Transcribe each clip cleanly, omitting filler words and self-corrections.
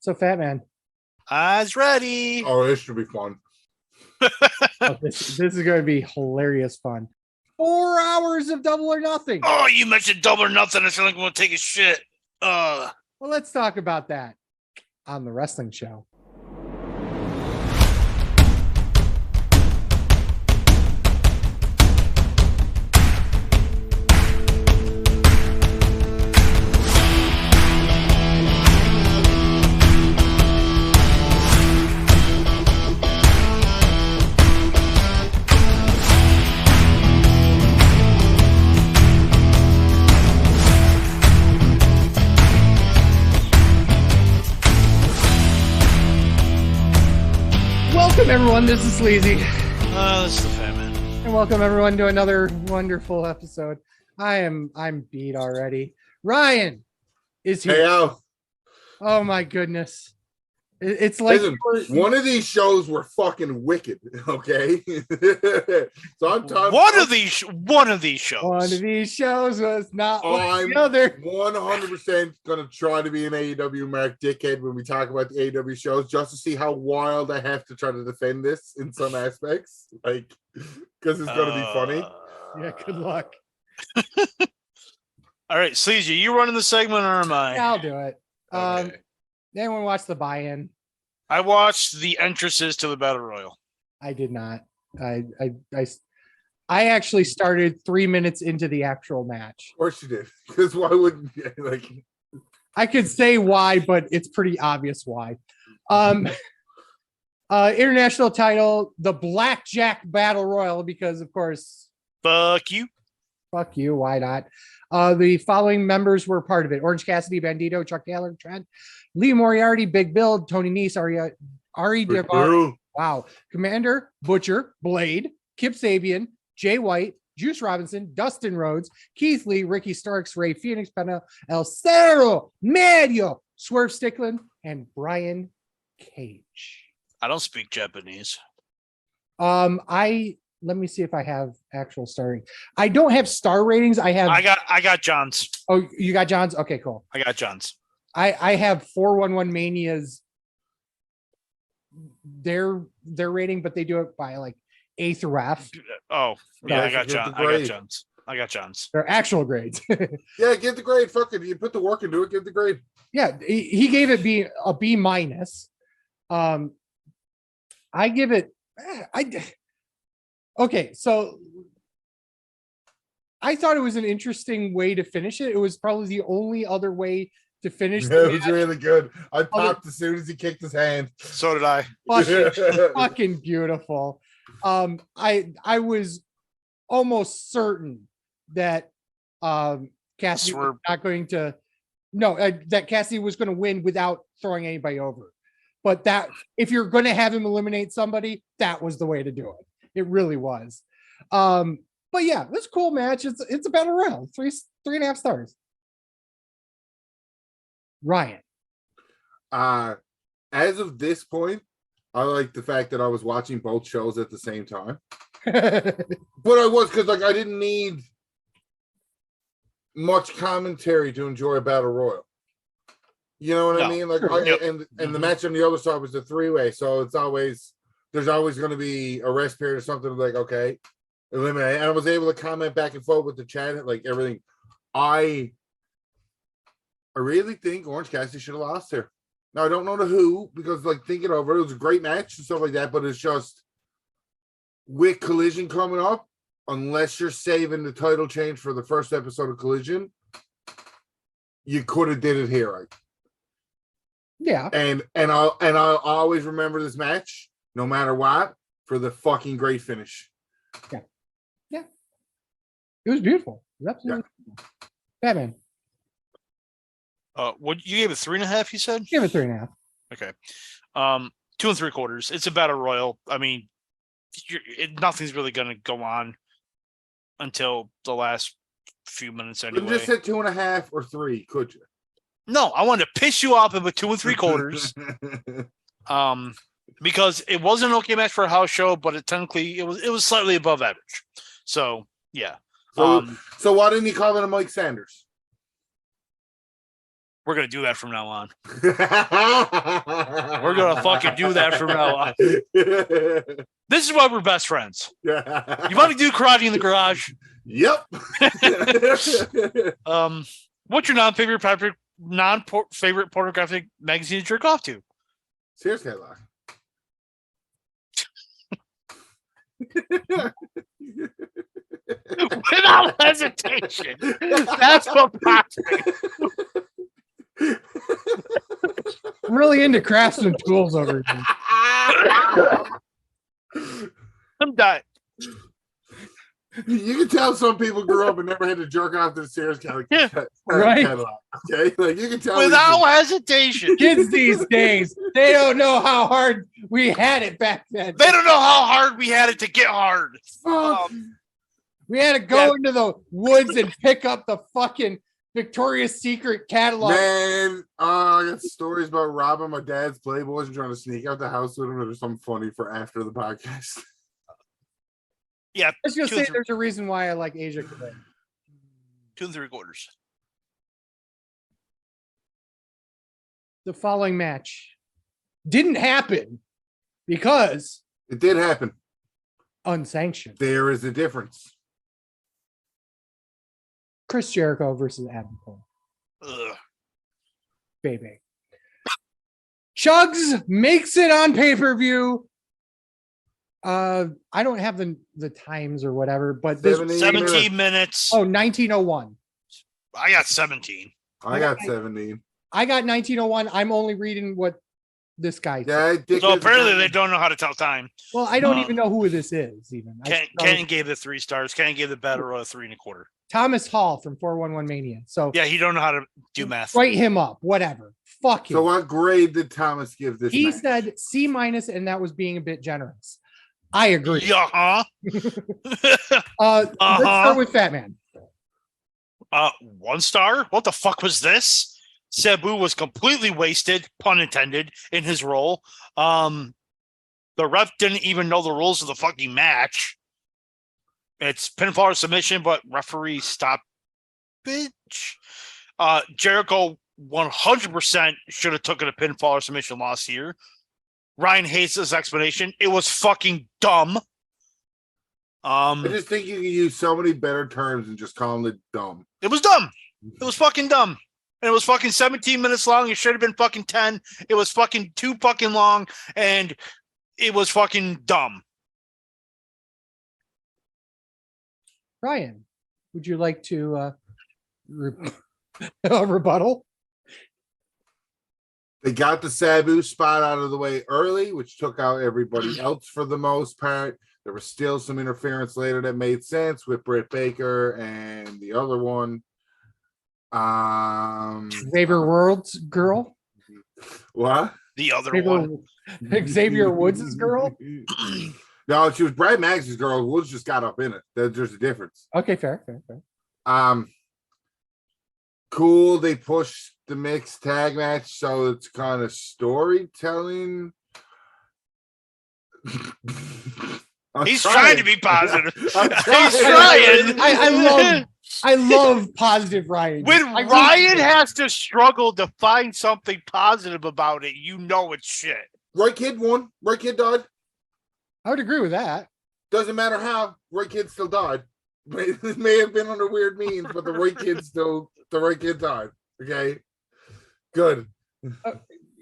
So, Fat Man. Eyes ready. Oh, this should be fun. This is going to be hilarious fun. 4 hours of Double or Nothing. Oh, you mentioned Double or Nothing. I feel like I'm going to take a shit. Well, let's talk about that on the wrestling show. Welcome everyone, this is Sleazy. This is the Fat Man. And welcome everyone to another wonderful episode. I'm beat already. Ryan is here. Hey, Al. Oh my goodness. It's like Listen, one of these shows were fucking wicked, okay? So I'm talking One of these shows. One of these shows was not like the other. 100% gonna try to be an AEW Mark dickhead when we talk about the AEW shows, just to see how wild I have to try to defend this in some aspects, like because it's gonna be funny. Yeah, good luck. All right, Sleazy, you running the segment or am I? Yeah, I'll do it. Okay. Anyone watch the buy-in? I watched the entrances to the Battle Royal. I did not. I actually started 3 minutes into the actual match. Of course you did, because why wouldn't you? Like, I could say why, but it's pretty obvious why. International title, the Blackjack Battle Royal, because of course, Fuck you. Why not? The following members were part of it: Orange Cassidy, Bandito, Chuck Taylor, Trent, Lee Moriarty, Big Bill, Tony Nese, Ari Daivari, wow, Commander, Butcher, Blade, Kip Sabian, Jay White, Juice Robinson, Dustin Rhodes, Keith Lee, Ricky Starks, Ray Phoenix, Pena, El Cerro, Medio, Swerve Strickland, and Brian Cage. I don't speak Japanese. Let me see if I have actual starting. I don't have star ratings. I got John's. Oh, you got John's? Okay, cool. I got John's. I have 411 Mania's their rating, but they do it by like A through F. Oh, yeah, No, I got John's. I got John's. They're actual grades. yeah, give the grade. Fuck it. You put the work into it, give the grade. Yeah, he gave it a B minus. I give it okay, so I thought it was an interesting way to finish it. It was probably the only other way to finish. Yeah, it was really good. I popped as soon as he kicked his hand. So did I. Fucking beautiful. I was almost certain that Cassidy was not going to. No, that Cassidy was going to win without throwing anybody over. But that if you're going to have him eliminate somebody, that was the way to do it. It really was. But yeah, it's a cool match. It's a battle royal. 3.5 stars. Ryan. As of this point, I like the fact that I was watching both shows at the same time. But I was, because like I didn't need much commentary to enjoy a battle royal. You know what I mean? Like, and the match on the other side was the 3-way, so there's always going to be a rest period or something like, okay, eliminate. And I was able to comment back and forth with the chat, like everything. I really think Orange Cassidy should have lost here. Now I don't know who, because like thinking over it was a great match and stuff like that, but it's just with Collision coming up, unless you're saving the title change for the first episode of Collision, you could have did it here, right? Yeah. And I'll always remember this match, no matter what, for the fucking great finish. Yeah. Yeah. It was beautiful. It was absolutely beautiful. Batman. What you gave it 3.5, you said? Give it 3.5. Okay. 2 3/4. It's a battle royal. I mean, nothing's really going to go on until the last few minutes anyway. You just said 2.5 or 3, could you? No, I wanted to piss you off with 2 3/4. Because it was an okay match for a house show, but it was slightly above average. So yeah. So why didn't you call it a Mike Sanders? We're gonna do that from now on. We're gonna fucking do that from now on. This is why we're best friends. You want to do karate in the garage? Yep. What's your non-favorite pornographic magazine to jerk off to? Sears catalog. Without hesitation. That's what pops me. I'm really into crafts and tools over here. I'm done. You can tell some people grew up and never had to jerk off to the Sears catalog. Right. Okay, like you can tell Without hesitation. Kids these days, they don't know how hard we had it back then. They don't know how hard we had it to get hard. We had to go into the woods and pick up the fucking Victoria's Secret catalog. Man, I got stories about robbing my dad's Playboys and trying to sneak out the house with him. There's something funny for after the podcast. Yeah. I was gonna say there's a reason why I like Asia today. 2 3/4. The following match didn't happen because It did happen. unsanctioned. There is a difference. Chris Jericho versus Adam Cole. Ugh. Baby. Chugs makes it on pay-per-view. I don't have the times or whatever, but this 17 minutes. 1901. I got 17. I got 17. I got 1901. I'm only reading what this guy said. Yeah, So apparently they don't know how to tell time. Well, I don't even know who this is even. Ken gave it 3 stars. Ken gave the Battle Royal 3 1/4. Thomas Hall from 411 Mania. So Yeah, he don't know how to do math. write him up, whatever. Fuck him. So what grade did Thomas give this? He match? said C-, and that was being a bit generous. I agree. Yeah, Let's start with Fat Man. 1 star. What the fuck was this? Sabu was completely wasted, pun intended, in his role. The ref didn't even know the rules of the fucking match. It's pinfall or submission, but referee stop, bitch. Jericho 100% should have taken a pinfall or submission loss here. Ryan hates this explanation. It was fucking dumb. I just think you can use so many better terms and just call it dumb. It was dumb. It was fucking dumb. And it was fucking 17 minutes long. It should have been fucking 10. It was fucking too fucking long. And it was fucking dumb. Ryan, would you like to rebuttal? They got the Sabu spot out of the way early, which took out everybody else for the most part. There was still some interference later that made sense with Britt Baker and the other one. Xavier World's girl? What? The other one. Xavier Woods' girl? No, she was Brad Max's girl. Woods just got up in it. There's a difference. Okay, fair. Cool. They pushed the mixed tag match, so it's kind of storytelling. He's trying to be positive. He's trying. I love positive Ryan. When Ryan has to struggle to find something positive about it, you know it's shit. Right Kid won. Right Kid died. I would agree with that. Doesn't matter how. Right Kid still died. It may have been under weird means, but the right kid died. Okay. Good.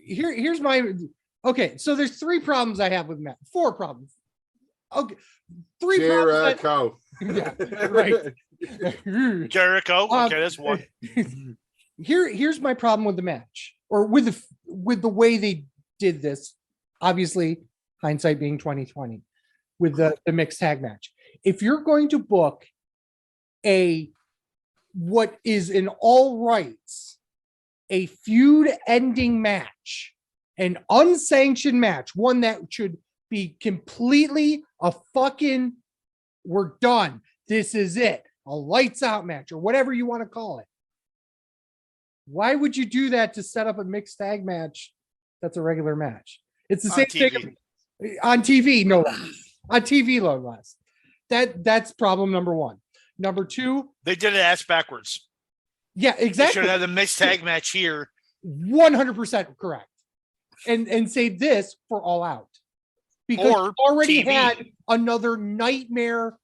Here's my okay. So there's 3 problems I have with Matt. 4 problems. Okay. 3 Jericho. Yeah, right. Jericho. Okay, that's 1. Here's my problem with the match, or with the way they did this. Obviously, hindsight being 2020, with the mixed tag match. If you're going to book what is in all rights a feud ending match, an unsanctioned match, one that should be completely a fucking, we're done, this is it, a lights out match, or whatever you want to call it. Why would you do that to set up a mixed tag match that's a regular match? It's the same thing on TV, no less. On TV, no less. That's problem number 1. Number 2, they did it ass backwards. Yeah, They exactly. should have had the mixed tag match here. 100% correct. And save this for All Out. Because Or you already TV. had another nightmare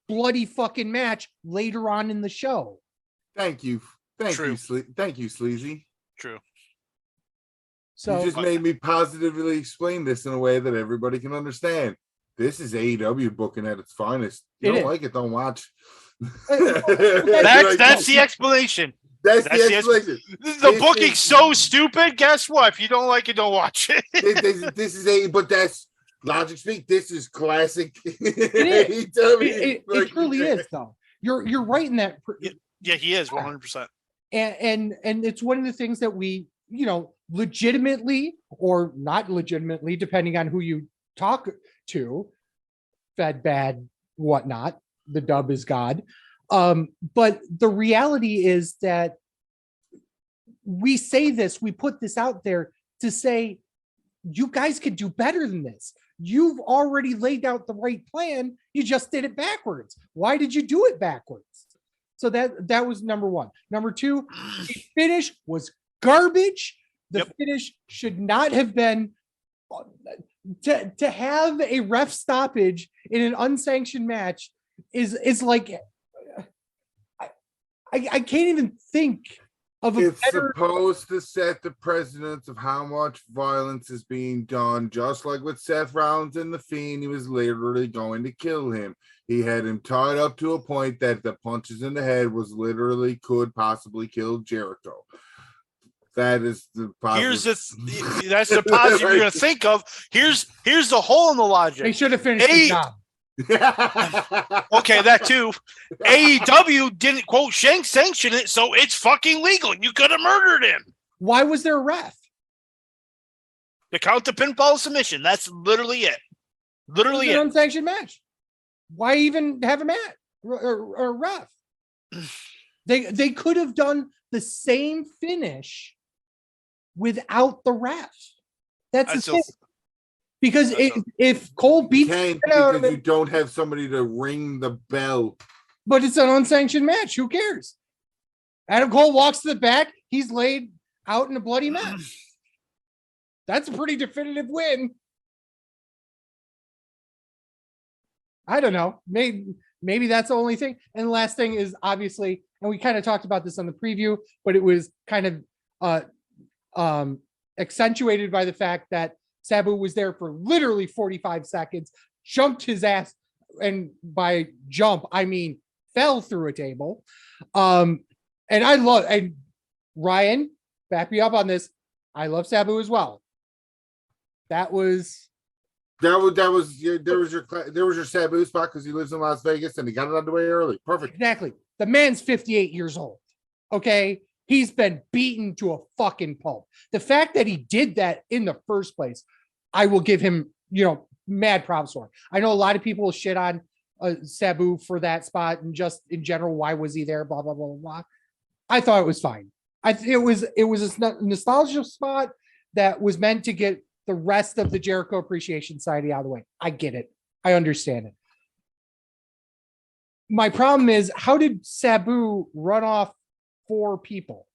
bloody fucking match later on in the show. Thank you. Thank True. you, Thank you, Sleazy. True. So You just made me positively explain this in a way that everybody can understand. This is AEW booking at its finest. You don't like it, don't watch. That's the explanation. That's the explanation. The booking's so stupid. Guess what? If you don't like it, don't watch it. This is but that's logic speak. This is classic. It truly is, though. You're right in that. Yeah, he is 100%. And it's one of the things that we, legitimately or not legitimately, depending on who you talk to, fed, bad, whatnot. The dub is God. But the reality is that we say this, we put this out there to say, you guys could do better than this. You've already laid out the right plan. You just did it backwards. Why did you do it backwards? So that was number one. Number two, the finish was garbage. The finish should not have been to have a ref stoppage in an unsanctioned match is like I can't even think of a it's better. Supposed to set the precedence of how much violence is being done, just like with Seth Rollins and The Fiend. He was literally going to kill him. He had him tied up to a point that the punches in the head was literally could possibly kill Jericho. That is the positive. That's the positive you're going to think of. Here's the hole in the logic. They should have finished the job. Okay, that too. AEW didn't quote sanction it, so it's fucking legal. You could have murdered him. Why was there a ref? To count the pinfall submission. That's literally it. Literally an it. Unsanctioned match. Why even have a match or a ref? They could have done the same finish without the ref. That's the thing. Because if Cole beats because you don't have somebody to ring the bell. But it's an unsanctioned match. Who cares? Adam Cole walks to the back. He's laid out in a bloody mess. That's a pretty definitive win. I don't know. Maybe that's the only thing. And the last thing is obviously, and we kind of talked about this on the preview, but it was kind of accentuated by the fact that Sabu was there for literally 45 seconds, jumped his ass, and by jump, I mean fell through a table. And Ryan, back me up on this. I love Sabu as well. There was your Sabu spot because he lives in Las Vegas and he got it out of the way early. Perfect. Exactly. The man's 58 years old. Okay. He's been beaten to a fucking pulp. The fact that he did that in the first place, I will give him, mad props for. I know a lot of people will shit on Sabu for that spot and just in general, why was he there? Blah, blah, blah, blah, blah. I thought it was fine. It was a nostalgia spot that was meant to get the rest of the Jericho Appreciation Society out of the way. I get it. I understand it. My problem is, how did Sabu run off 4 people?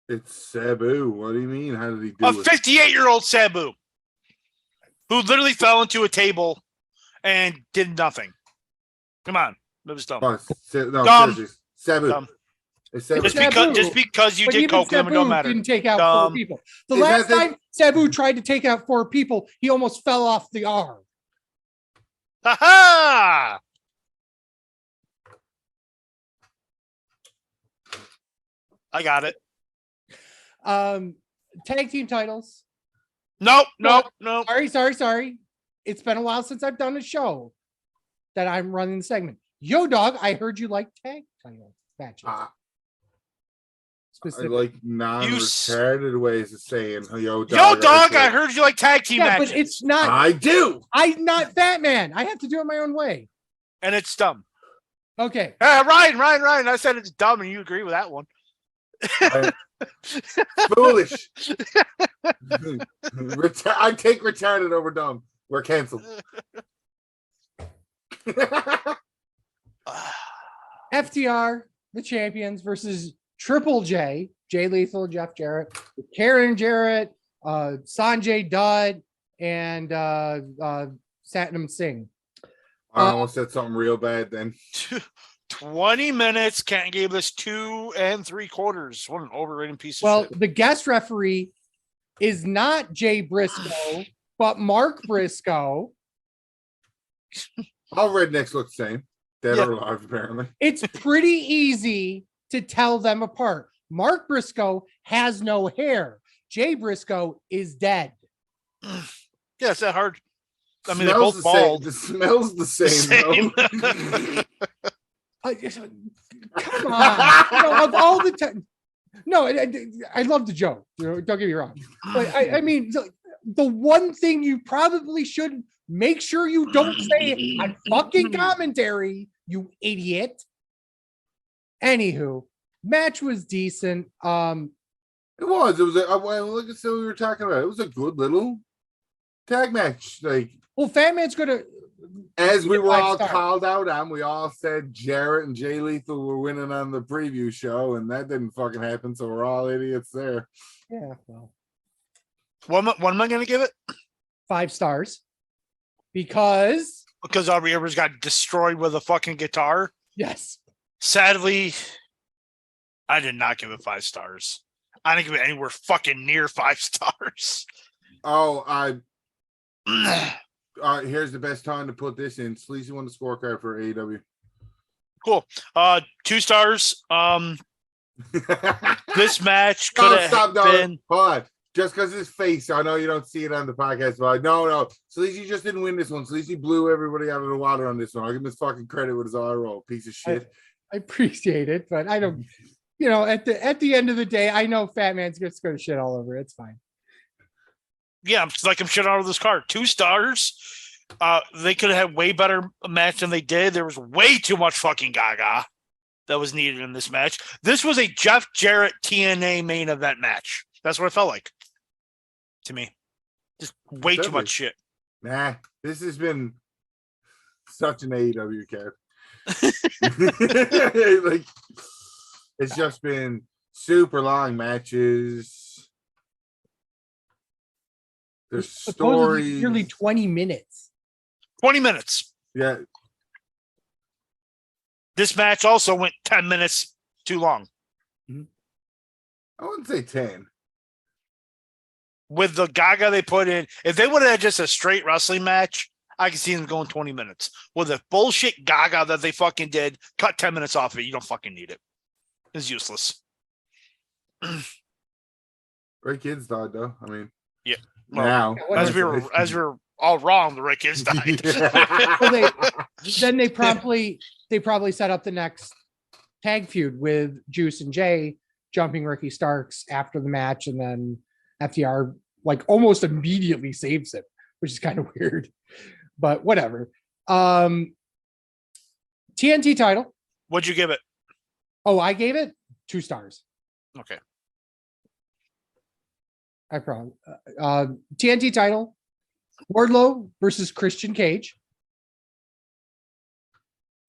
It's Sabu. What do you mean? How did he do it? A 58-year-old Sabu who literally fell into a table and did nothing. Come on. That was dumb. No, dumb. Sabu. Dumb. Sabu. Just because you did coke, it don't matter. Didn't take out 4 people. The last time Sabu tried to take out 4 people, he almost fell off the arm. Ha ha! I got it. Tag team titles. Nope. Sorry. It's been a while since I've done a show that I'm running the segment. Yo, dog, I heard you like tag title matches. I like non-retarded ways of saying yo, dog. Yo, dog, I heard you like tag team matches. But it's not. I do. I'm not Batman. I have to do it my own way. And it's dumb. Okay. Ryan. I said it's dumb, and you agree with that one. Foolish. I take retarded over dumb. We're canceled. FTR, the champions, versus Triple J, Jay Lethal, Jeff Jarrett, Karen Jarrett, Sanjay Dutt, and Satnam Singh. I almost said something real bad then. 20 minutes. Can't gave this 2 3/4. What an overrated piece of Well, shit. the guest referee is not Jay Briscoe, but Mark Briscoe. All rednecks look the same. Dead or alive, apparently. It's pretty easy to tell them apart. Mark Briscoe has no hair. Jay Briscoe is dead. Yeah, it's that hard. I mean, Smells they're both bald. The smell's the same. Though. Come on. Of all the time. No, I love the joke. Don't get me wrong. But I mean, the one thing you probably should make sure you don't say on fucking commentary, you idiot. Anywho, match was decent. It was. Like I said, we were talking about. It was a good little tag match. Like, well, Fat Man's gonna. As we were all called out on, we all said Jarrett and Jay Lethal were winning on the preview show, and that didn't fucking happen. So we're all idiots there. Yeah. Well, what am I going to give it? 5 stars. Because Aubrey Edwards got destroyed with a fucking guitar. Yes. Sadly, I did not give it 5 stars. I didn't give it anywhere fucking near 5 stars. Oh, here's the best time to put this in. Sleazy won the scorecard for AEW. Cool. 2 stars. This match could have been. Hold on. Just because his face, I know you don't see it on the podcast, but no. Sleazy just didn't win this one. Sleazy blew everybody out of the water on this one. I'll give him his fucking credit with his eye roll. Piece of shit. I appreciate it, but I don't. At the end of the day, I know Fat Man's just going to shit all over it. It's fine. Yeah, I'm shitting out of this card. 2 stars. They could have had way better match than they did. There was way too much fucking gaga that was needed in this match. This was a Jeff Jarrett TNA main event match. That's what it felt like to me. Just way too much shit. Nah, this has been such an AEW card. Like, it's just been super long matches. There's stories. Nearly 20 minutes. 20 minutes. Yeah. This match also went 10 minutes too long. I wouldn't say 10. With the gaga they put in, if they would have had just a straight wrestling match, I could see them going 20 minutes. With the bullshit gaga that they fucking did, cut 10 minutes off of it. You don't fucking need it. It's useless. Great kids died, though. I mean, yeah. Well, now, as we were all wrong, the right kids died. Well, they probably set up the next tag feud with Juice and Jay jumping Ricky Starks after the match, and then FTR like almost immediately saves it, which is kind of weird, but whatever. TNT title. What'd you give it? Oh, I gave it 2 stars. Okay. I promise. TNT title. Wardlow versus Christian Cage.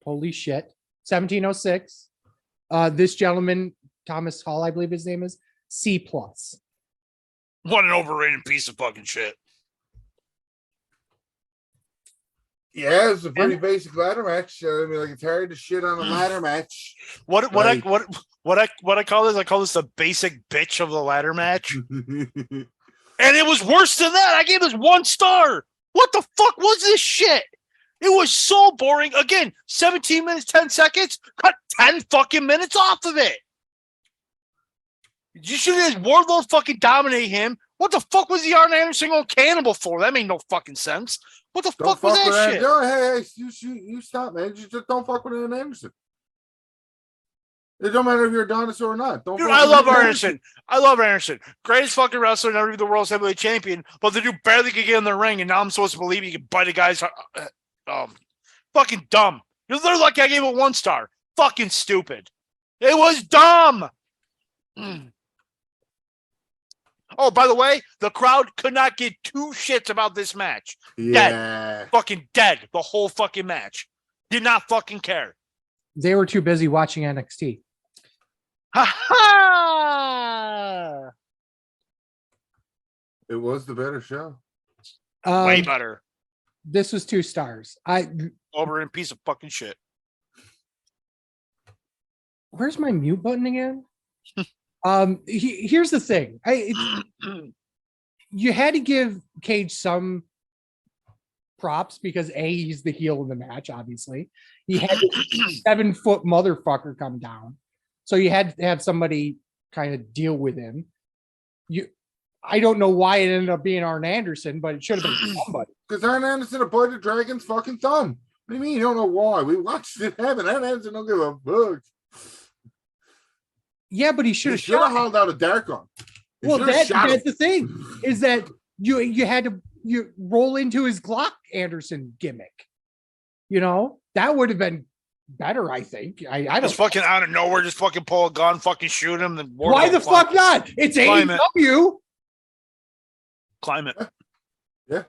Holy shit. 1706. This gentleman, Thomas Hall, I believe his name is, C+. What an overrated piece of fucking shit. Yeah, it's a pretty basic ladder match. I mean, like, it's hard to shit on a ladder match. What I call this? I call this the basic bitch of the ladder match. And it was worse than that. I gave this 1 star. What the fuck was this shit? It was so boring. Again, 17 minutes, 10 seconds. Cut 10 fucking minutes off of it. You should have Wardlow fucking dominate him. What the fuck was the Arn Anderson on Cannibal for? That made no fucking sense. What the fuck was that shit? No, hey, you stop, man. Just don't fuck with Arn Anderson. It don't matter if you're a dinosaur or not. Dude, I love Arn Anderson. I love Anderson. Greatest fucking wrestler, never be the world heavyweight champion. But the dude barely could get in the ring, and now I'm supposed to believe he can bite a guy's. Fucking dumb. They're lucky I gave it 1 star. Fucking stupid. It was dumb. Oh, by the way, the crowd could not give 2 shits about this match. Yeah. Dead. Fucking dead. The whole fucking match. Did not fucking care. They were too busy watching NXT. Ha ha! It was the better show. Way better. This was 2 stars. Over in piece of fucking shit. Where's my mute button again? Here's the thing. You had to give Cage some props because he's the heel in the match. Obviously, he had a 7-foot motherfucker come down, so you had to have somebody kind of deal with him. I don't know why it ended up being Arn Anderson, but it should have been somebody. Because Arn Anderson avoided the Dragon's fucking thumb. What do you mean you don't know why? We watched it happen. Arn Anderson don't give a fuck. Yeah, but he should have hauled out a dark on. Well, that's the thing, is that you had to roll into his Glock Anderson gimmick. That would have been better, I think. I don't just fucking out of nowhere, just fucking pull a gun, fucking shoot him. Then why the fuck not? It's AEW. Climate. Yeah.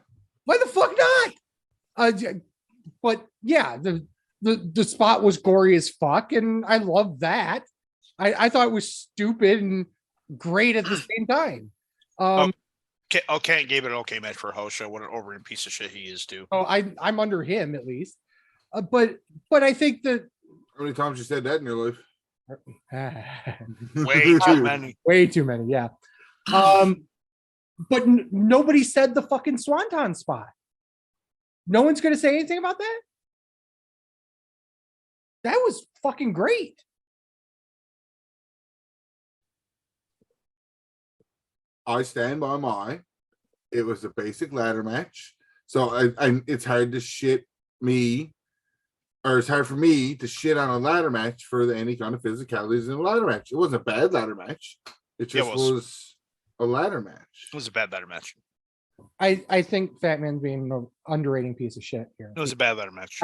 Why the fuck not? But yeah, the spot was gory as fuck, and I love that. I thought it was stupid and great at the same time. Kent gave it an okay match for a house show. What an over and piece of shit he is, too. Oh, I'm under him at least. But I think that. How many times you said that in your life? Way too many. Way too many. Yeah. But nobody said the fucking Swanton spot. No one's going to say anything about that. That was fucking great. I stand by mine. It was a basic ladder match. So it's hard to shit me, or it's hard for me to shit on a ladder match for any kind of physicalities in a ladder match. It wasn't a bad ladder match. It just was a ladder match. It was a bad ladder match. I think Fat Man's being an underrating piece of shit here. It was a bad ladder match.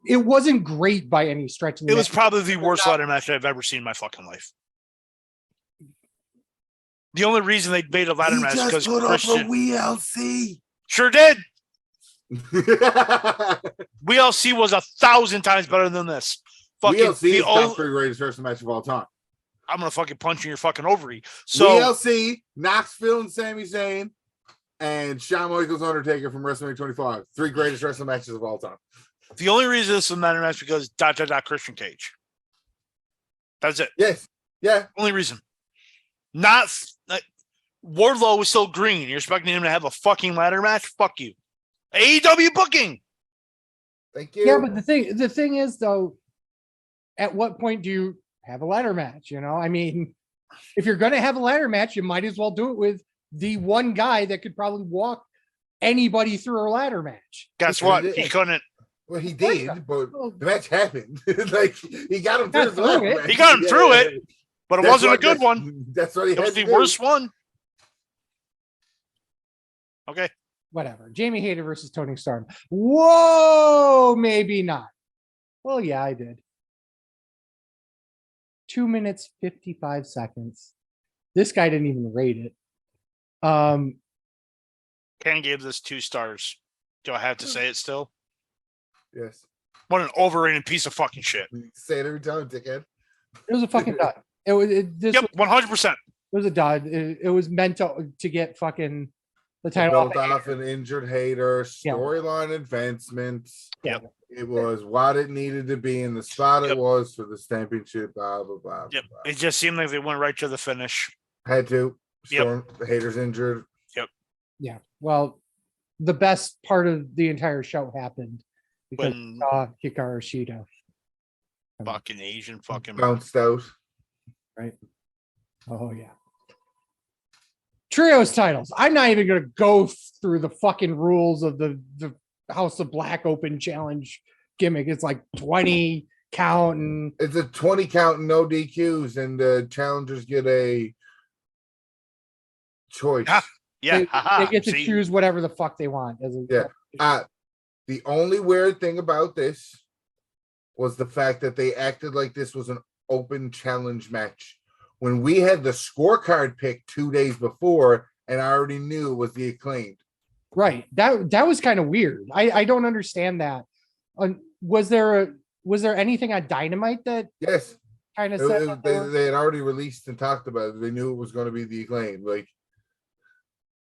It wasn't great by any stretch. It was probably the worst ladder match I've ever seen in my fucking life. The only reason they made a ladder match is because Christian. WLC. Sure did. WLC was 1,000 times better than this. Fucking WLC is top 3 greatest wrestling match of all time. I'm gonna fucking punch in your fucking ovary. So WLC, Knoxville and Sami Zayn, and Shawn Michaels Undertaker from WrestleMania 25. 3 greatest wrestling matches of all time. The only reason this is a ladder match is because ... Christian Cage. That's it. Yes. Yeah. Only reason. Not Wardlow was still green. You're expecting him to have a fucking ladder match? Fuck you. AEW booking. Thank you. Yeah, but the thing is though, at what point do you have a ladder match? I mean, if you're gonna have a ladder match, you might as well do it with the one guy that could probably walk anybody through a ladder match. Guess what? He couldn't. Well, he did, but the match happened. Like he got him through the ladder match. He got him through it. But it wasn't a good one. That's what he had. It was the worst one. Okay. Whatever. Jamie Hayter versus Tony Storm. Whoa, maybe not. Well, yeah, I did. 2 minutes, 55 seconds. This guy didn't even rate it. Ken gave this 2 stars. Do I have to say it still? Yes. What an overrated piece of fucking shit. Say it every time, dickhead. It was a fucking dud. It was. Yep, 100%. It was a dud. It was meant to get fucking the title built off an injured hater, storyline advancements. Yeah. It was what it needed to be in the spot it was for the championship, blah, blah, blah. Yep. Blah. It just seemed like they went right to the finish. Had to. Storm, the hater's injured. Yep. Yeah. Well, the best part of the entire show happened because When Hikaru Shida. fucking Asian fucking Bounced out. Right. Oh, yeah. Trios titles. I'm not even going to go through the fucking rules of the House of Black Open Challenge gimmick. It's like 20 count and it's a 20 count and no DQs, and the challengers get a choice. Yeah, they get to choose whatever the fuck they want. The only weird thing about this was the fact that they acted like this was an open challenge match when we had the scorecard pick 2 days before, and I already knew it was the Acclaimed. Right. That was kind of weird. I don't understand that. Was there anything on Dynamite that? Yes. kind of said They had already released and talked about it. They knew it was going to be the Acclaim. Like,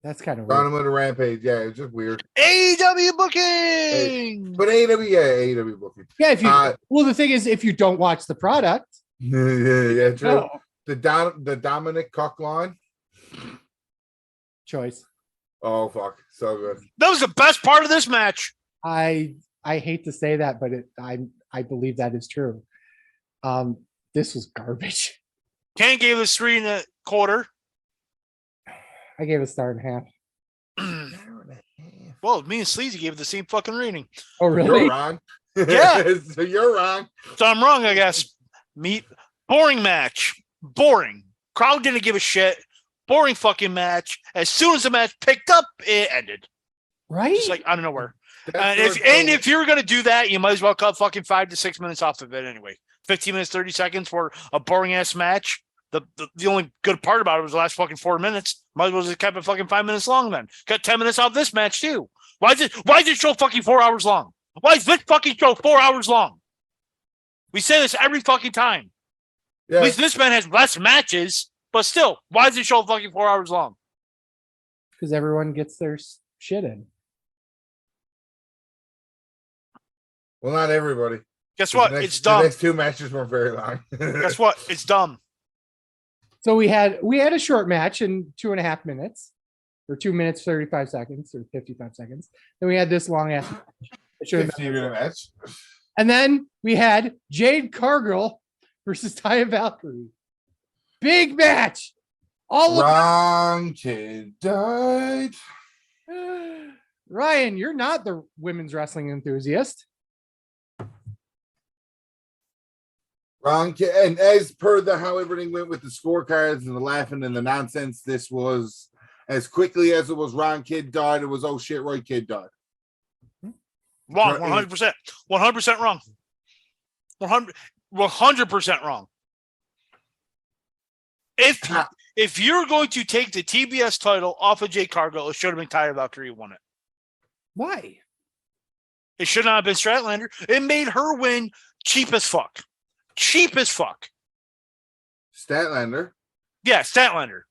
that's kind of got weird. him on a rampage. Yeah, it's just weird. AEW booking. But AEW booking. Yeah, if you well, the thing is, if you don't watch the product, yeah, true. no The Dominic Cock line choice. Oh fuck, so good. That was the best part of this match. I hate to say that, but I believe that is true. This was garbage. Ken gave us 3.25. I gave it a star and a half. Well, me and Sleazy gave it the same fucking rating. Oh, really? You're wrong. Yeah. So you're wrong. So I'm wrong, I guess. Boring match. Boring. Crowd didn't give a shit. Boring fucking match. As soon as the match picked up, it ended. Right? Just like out of nowhere. If you're gonna do that, you might as well cut fucking 5 to 6 minutes off of it anyway. 15 minutes, 30 seconds for a boring ass match. The only good part about it was the last fucking 4 minutes. Might as well just kept it fucking 5 minutes long then. Cut 10 minutes off this match too. Why is it show fucking 4 hours long? Why is this fucking show 4 hours long? We say this every fucking time. Yeah. At least this man has less matches, but still, why is it show fucking 4 hours long? Because everyone gets their shit in. Well, not everybody. Guess what? It's dumb. The next 2 matches weren't very long. Guess what? It's dumb. So we had a short match in 2.5 minutes, or 2 minutes 35 seconds, or 55 seconds. Then we had this long ass match. It should have been 15-minute match. And then we had Jade Cargill versus Taya Valkyrie. Big match. All Wrong kid died. Ryan, you're not the women's wrestling enthusiast. Wrong kid. And as per how everything went with the scorecards and the laughing and the nonsense, this was as quickly as it was wrong kid died. It was oh shit, right kid died. Wrong, 100%. 100% wrong. 100% wrong. If you're going to take the TBS title off of Jade Cargill, it should have been Taya Valkyrie who won it. Why? It should not have been Statlander. It made her win cheap as fuck. Cheap as fuck. Statlander. Yeah, Statlander.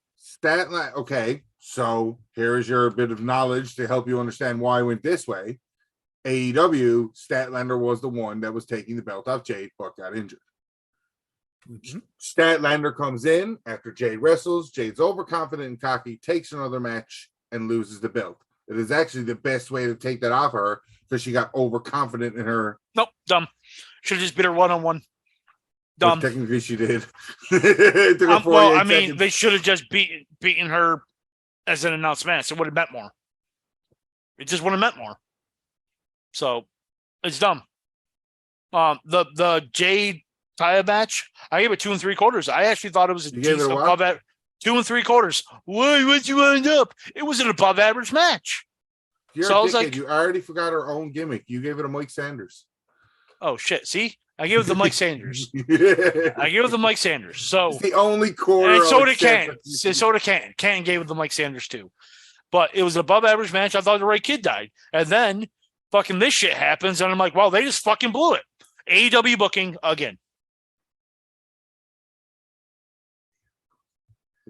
Okay, so here is your bit of knowledge to help you understand why I went this way. AEW, Statlander was the one that was taking the belt off Jade, but got injured. Mm-hmm. Statlander comes in after Jade wrestles. Jade's overconfident and cocky, takes another match and loses the belt. It is actually the best way to take that off her because she got overconfident in her. Nope, dumb. Should have just beat her one-on-one. Dumb. But technically, she did. Seconds. They should have just beaten her as an announced match. It would have meant more. It just would have meant more. So it's dumb. The Jade Taya match, I gave it 2 3/4. I actually thought it was above at 2 3/4. Why would you end up? It was an above average match. You're I was like, you already forgot her own gimmick. You gave it to Mike Sanders. Oh shit! See, I gave it to Mike Sanders. I gave it to Mike Sanders. So it's the only quarter. And so did Ken. So did Ken. Ken gave it to Mike Sanders too. But it was an above average match. I thought the right kid died, and then fucking this shit happens, and I'm like, wow, they just fucking blew it. AEW booking again.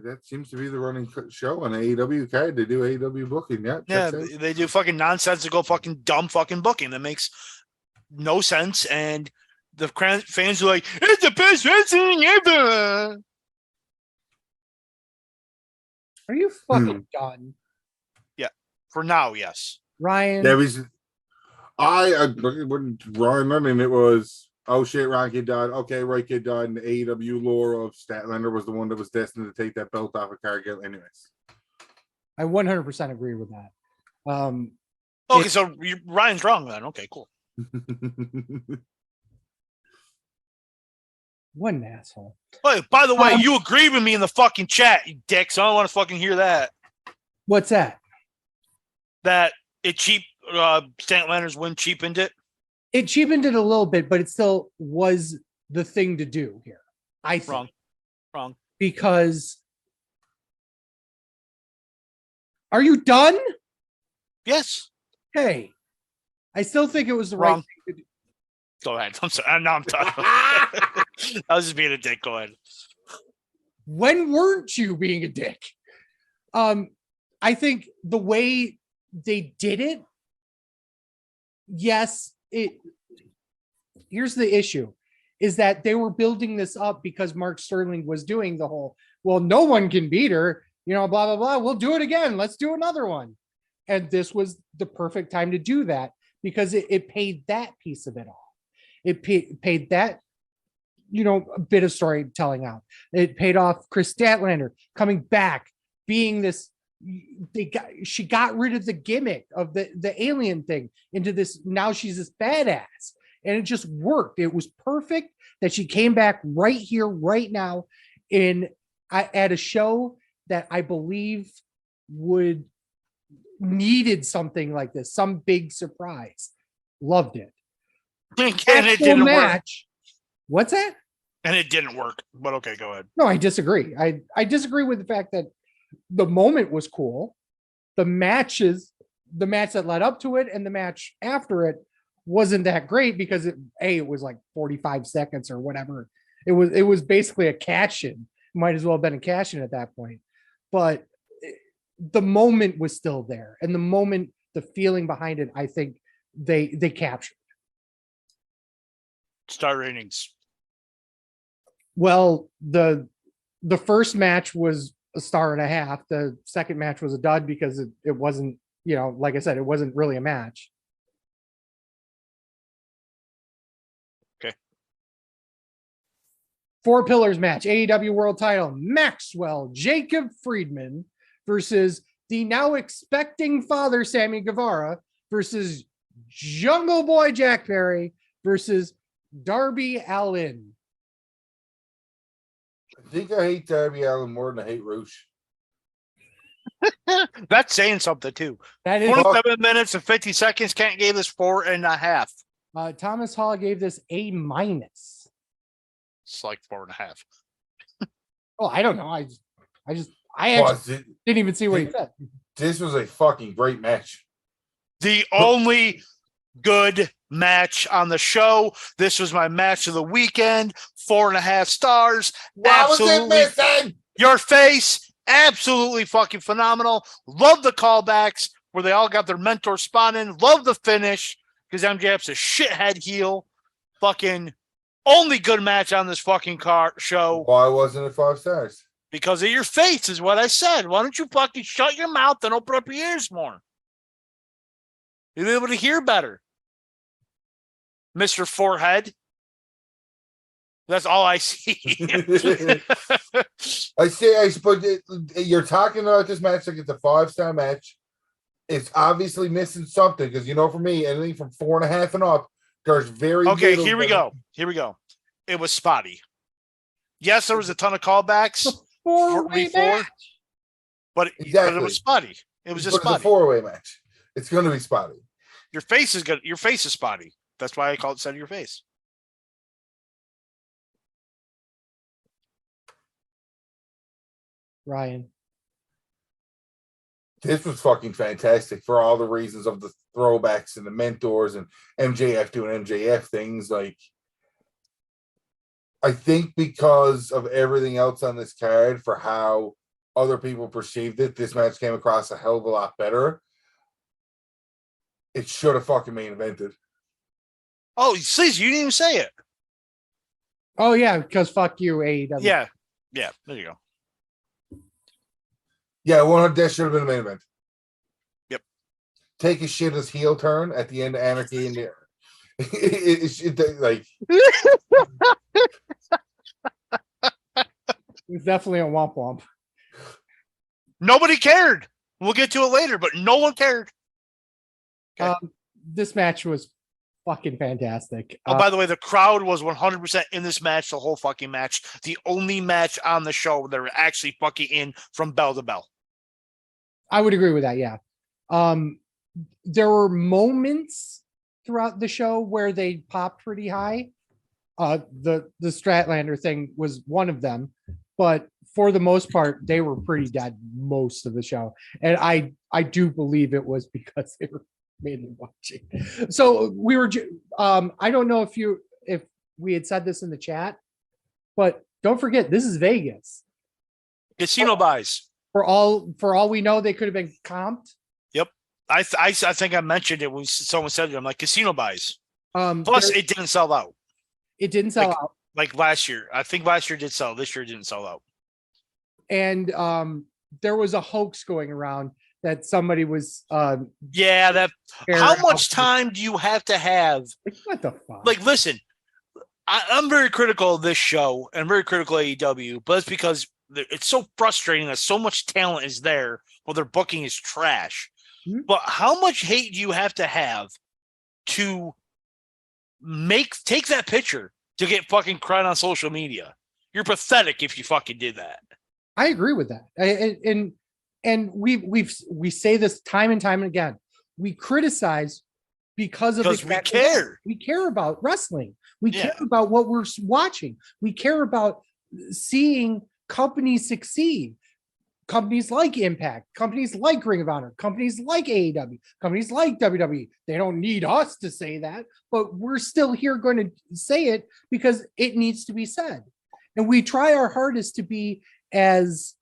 That seems to be the running show on AEW card. They do AEW booking. Yeah, they do fucking nonsensical, fucking dumb fucking booking that makes no sense. And the fans are like, it's the best wrestling ever. Are you fucking done? Yeah, for now, yes. Ryan. There was, I wouldn't Ryan. I mean, it was. Oh shit, Ron Kid died. Okay, right kid died. And the AEW lore of Statlander was the one that was destined to take that belt off of Cargill anyways. I 100% agree with that. Okay, so Ryan's wrong then. Okay, cool. What an asshole. Hey, by the way, you agree with me in the fucking chat, you dick, so I don't want to fucking hear that. What's that? That Statlander's win cheapened it? It cheapened it a little bit, but it still was the thing to do here. I think. Wrong. Because are you done? Yes. Hey, I still think it was the right thing to do. Go ahead. I'm sorry. Now I'm done. I was just being a dick. Go ahead. When weren't you being a dick? I think the way they did it, yes, here's the issue, is that they were building this up because Mark Sterling was doing the whole, well, no one can beat her, blah, blah, blah. We'll do it again. Let's do another one. And this was the perfect time to do that because it paid that piece of it off. It paid that, a bit of storytelling out. It paid off Chris Statlander coming back, being this, she got rid of the gimmick of the alien thing into this. Now she's this badass. And it just worked. It was perfect that she came back right here, right now, at a show that I believe needed something like this, some big surprise. Loved it. And it didn't work. What's that? And it didn't work. But okay, go ahead. No, I disagree. I disagree with the fact that the moment was cool. The match that led up to it and the match after it wasn't that great because it was like 45 seconds or whatever. It was basically a cash-in. Might as well have been a cash-in at that point. But the moment was still there. And the feeling behind it, I think they captured. Star ratings. Well, the first match was a 1.5 stars. The second match was a dud because it wasn't, like I said, it wasn't really a match. Okay. 4 pillars match, AEW World Title, Maxwell Jacob Friedman versus the now expecting father Sammy Guevara versus Jungle Boy Jack Perry versus Darby Allin. I think I hate Darby Allin more than I hate Roosh. That's saying something too. That is 27 minutes and 50 seconds. Can't give this 4.5. Thomas Hall gave this A-. It's like 4.5. Oh, I don't know. I actually didn't even see what he said. This was a fucking great match. The only good match on the show. This was my match of the weekend. 4.5 stars. What was it missing? Your face. Absolutely fucking phenomenal. Love the callbacks where they all got their mentor spot in. Love the finish because MJF's a shithead heel. Fucking only good match on this fucking show. Why wasn't it 5 stars? Because of your face is what I said. Why don't you fucking shut your mouth and open up your ears more? You'll be able to hear better. Mr. Forehead. That's all I see. But you're talking about this match like it's a 5-star match. It's obviously missing something because, for me, anything from 4.5 and up, there's very okay. Here we go. It was spotty. Yes, there was a ton of callbacks before, but it was spotty. It was just spotty. It's a 4-way match. It's going to be spotty. Your face is good. Your face is spotty. That's why I call it "Set of Your Face." Ryan. This was fucking fantastic for all the reasons of the throwbacks and the mentors and MJF doing MJF things. Like, I think because of everything else on this card for how other people perceived it, this match came across a hell of a lot better. It should have fucking main evented. Oh, please, you didn't even say it. Oh, yeah, because fuck you, AEW. Yeah, there you go. Yeah, that should have been a main event. Yep. Take a shit as heel turn at the end of Anarchy in there. Like It's definitely a womp womp. Nobody cared. We'll get to it later, but no one cared. Okay. This match was fucking fantastic. Oh, by the way, the crowd was 100% in this match, the whole fucking match. The only match on the show that were actually fucking in from bell to bell. I would agree with that, yeah. There were moments throughout the show where they popped pretty high. The Statlander thing was one of them, but for the most part, they were pretty dead most of the show. And I do believe it was because they were mainly watching. So we were, I don't know if we had said this in the chat, But don't forget, this is Vegas. Casino buys. For all we know, they could have been comped. Yep. I think I mentioned it when someone said it. I'm like, casino buys. Plus, it didn't sell out. It didn't sell out. Like last year. I think last year did sell. This year didn't sell out. And there was a hoax going around that somebody was how much time do you have to have? Like, what the fuck? Like, listen, I'm very critical of this show and very critical of AEW, but it's because it's so frustrating that so much talent is there, but their booking is trash. Mm-hmm. But how much hate do you have to take that picture to get fucking cried on social media? You're pathetic if you fucking did that. I agree with that. And we say this time and time again. We criticize because we care. We care about wrestling. We care about what we're watching. We care about seeing companies succeed. Companies like Impact, companies like Ring of Honor, companies like AEW, companies like WWE. They don't need us to say that, but we're still here going to say it because it needs to be said. And we try our hardest to be as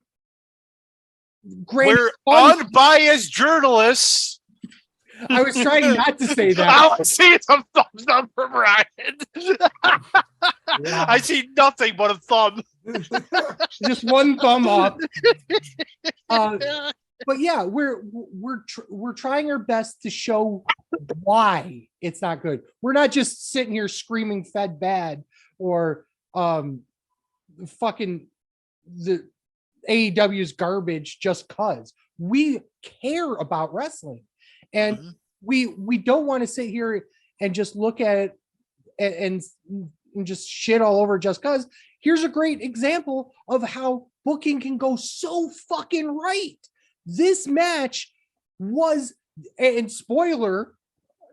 great. We're unbiased journalists. I was trying not to say that. I see some thumbs up from Ryan. Yeah. I see nothing but a thumb. Just one thumb up. But yeah, we're trying our best to show why it's not good. We're not just sitting here screaming "fed bad" or fucking the AEW's garbage just cause. We care about wrestling. And we don't want to sit here and just look at it and just shit all over just because. Here's a great example of how booking can go so fucking right. This match was, and spoiler,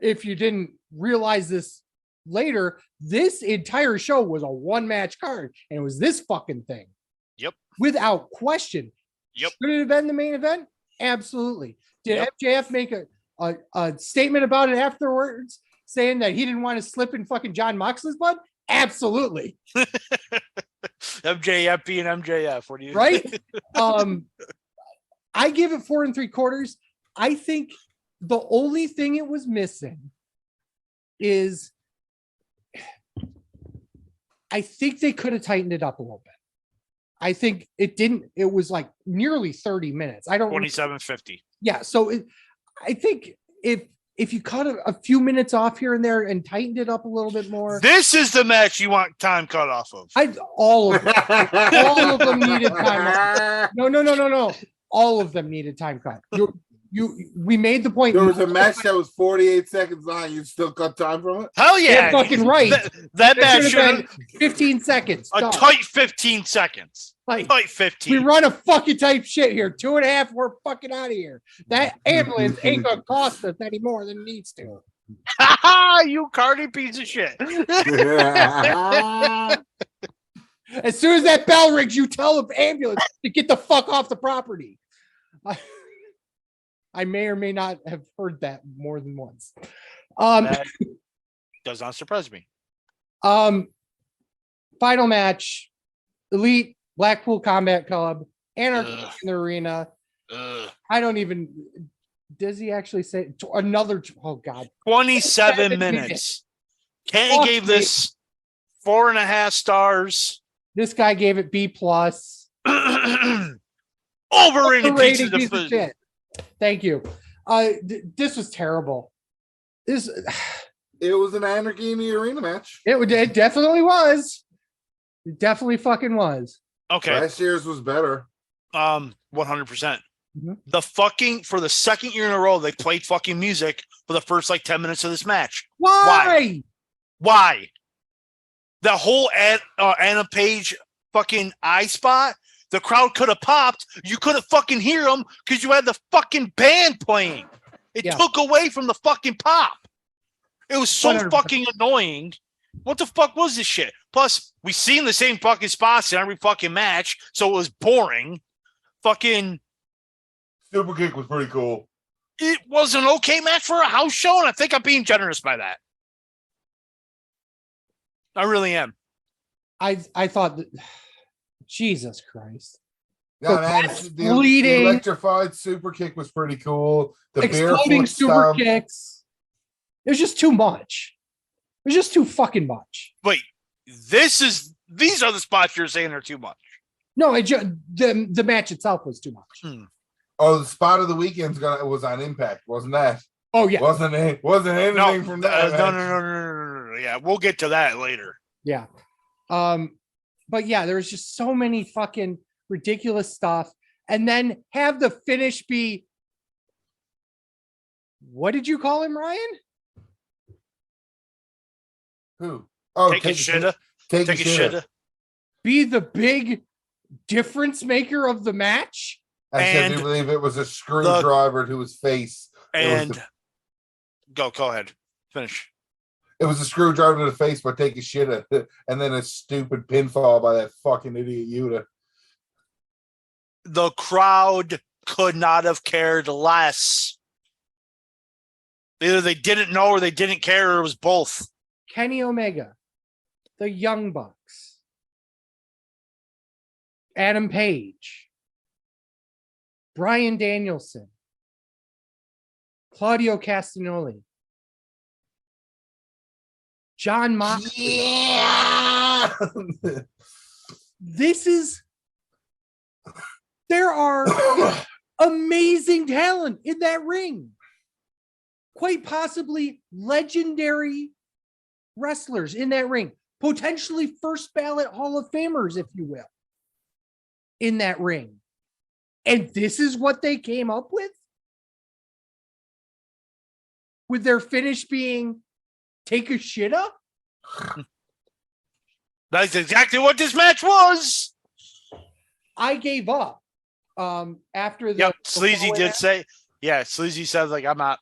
if you didn't realize this later, this entire show was a one-match card, and it was this fucking thing. Yep. Without question. Yep. Should it have been the main event? Absolutely. Did MJF make a statement about it afterwards, saying that he didn't want to slip in fucking John Moxley's blood? Absolutely. MJF being MJF. What do you right? I give it 4 3/4. I think the only thing it was missing is I think they could have tightened it up a little bit. I think it didn't. It was like nearly 30 minutes. I don't 27:50. Yeah. So I think if you cut a few minutes off here and there and tightened it up a little bit more. This is the match you want time cut off of. All of them. All of them needed time off. No. All of them needed time cut. We made the point. There was a match that was 48 seconds long. You still cut time from it? Hell yeah. You're fucking right. That match should have been 15 seconds. Tight 15 seconds. Tight 15. We run a fucking tight shit here. 2.5. We're fucking out of here. That ambulance ain't gonna cost us any more than it needs to. You Cardi piece of shit. As soon as that bell rings, you tell the ambulance to get the fuck off the property. I may or may not have heard that more than once. That does not surprise me. Final match: Elite Blackpool Combat Club, Anarchy in the Arena. I don't even. Does he actually say another? Oh God! 27 minutes. Kenny gave this 4.5 stars. This guy gave it B+. Overrated piece of shit. Thank you. This was terrible. It was an Anarchy in the Arena match. It definitely was. It definitely fucking was. Okay. Last year's was better. 100%. Mm-hmm. For the second year in a row, they played fucking music for the first 10 minutes of this match. Why? The whole Anna Page fucking eye spot, the crowd could have popped. You couldn't fucking hear them because you had the fucking band playing. It took away from the fucking pop. It was so 100%. Fucking annoying. What the fuck was this shit? Plus, we seen the same fucking spots in every fucking match, so it was boring. Fucking Super Kick was pretty cool. It was an okay match for a house show, and I think I'm being generous by that. I really am. I thought that, Jesus Christ. Yeah, The man, West the bleeding. electrified super kick was pretty cool. The Exploding barefoot super stomp. kicks. It was just too much. It was just too fucking much. Wait, these are the spots you're saying are too much. No, the match itself was too much. Oh, the spot of the weekend's was on Impact, wasn't that? Oh yeah, Wasn't anything from that? No. Yeah, we'll get to that later. yeah. But yeah, there was just so many fucking ridiculous stuff, and then have the finish be. What did you call him, Ryan? Who? Oh, Take a shitta. Take a Take a shitta. shitta. Be the big difference maker of the match. I do believe it was a screwdriver to his face. And go ahead. Finish. It was a screwdriver to the face, but take a shitta. And then a stupid pinfall by that fucking idiot Yuta. The crowd could not have cared less. Either they didn't know or they didn't care, or it was both. Kenny Omega, the Young Bucks, Adam Page, Bryan Danielson, Claudio Castagnoli, John Moxley. Yeah. There are amazing talent in that ring. Quite possibly legendary wrestlers in that ring. Potentially first ballot Hall of Famers, if you will, in that ring. And this is what they came up with? With their finish being take a shit up? That's exactly what this match was. I gave up. After the Sleazy did say, Sleazy said, like, I'm not.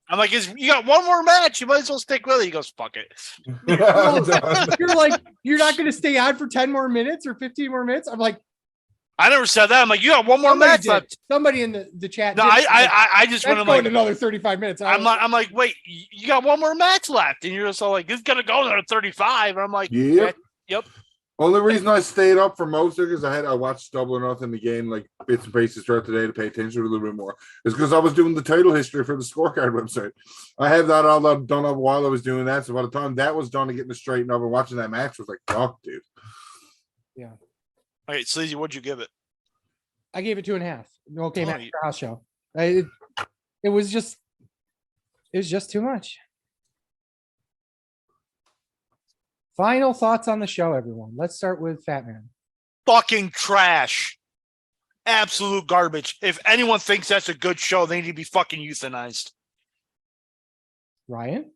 I'm like, you got one more match. You might as well stick with it. He goes, fuck it. You're like, you're not going to stay on for 10 more minutes or 15 more minutes? I'm like, I never said that. I'm like, you got one more match left. Somebody in the chat. No, I just went like another 35 minutes. I'm like, wait, you got one more match left, and you're just all like, it's gonna go another 35. And I'm like, yep. Yep. Only reason I stayed up for most of it is I watched Double or Nothing again, like bits and pieces throughout the day to pay attention a little bit more. It's because I was doing the title history for the scorecard website. I have that all done up while I was doing that. So by the time that was done and getting it straightened up and watching that match was like, fuck, dude. Yeah. All right, Sleazy, what'd you give it? I gave it 2.5. Okay, match for house show. It was just too much. Final thoughts on the show, everyone. Let's start with Fat Man. Fucking trash. Absolute garbage. If anyone thinks that's a good show, they need to be fucking euthanized. Ryan?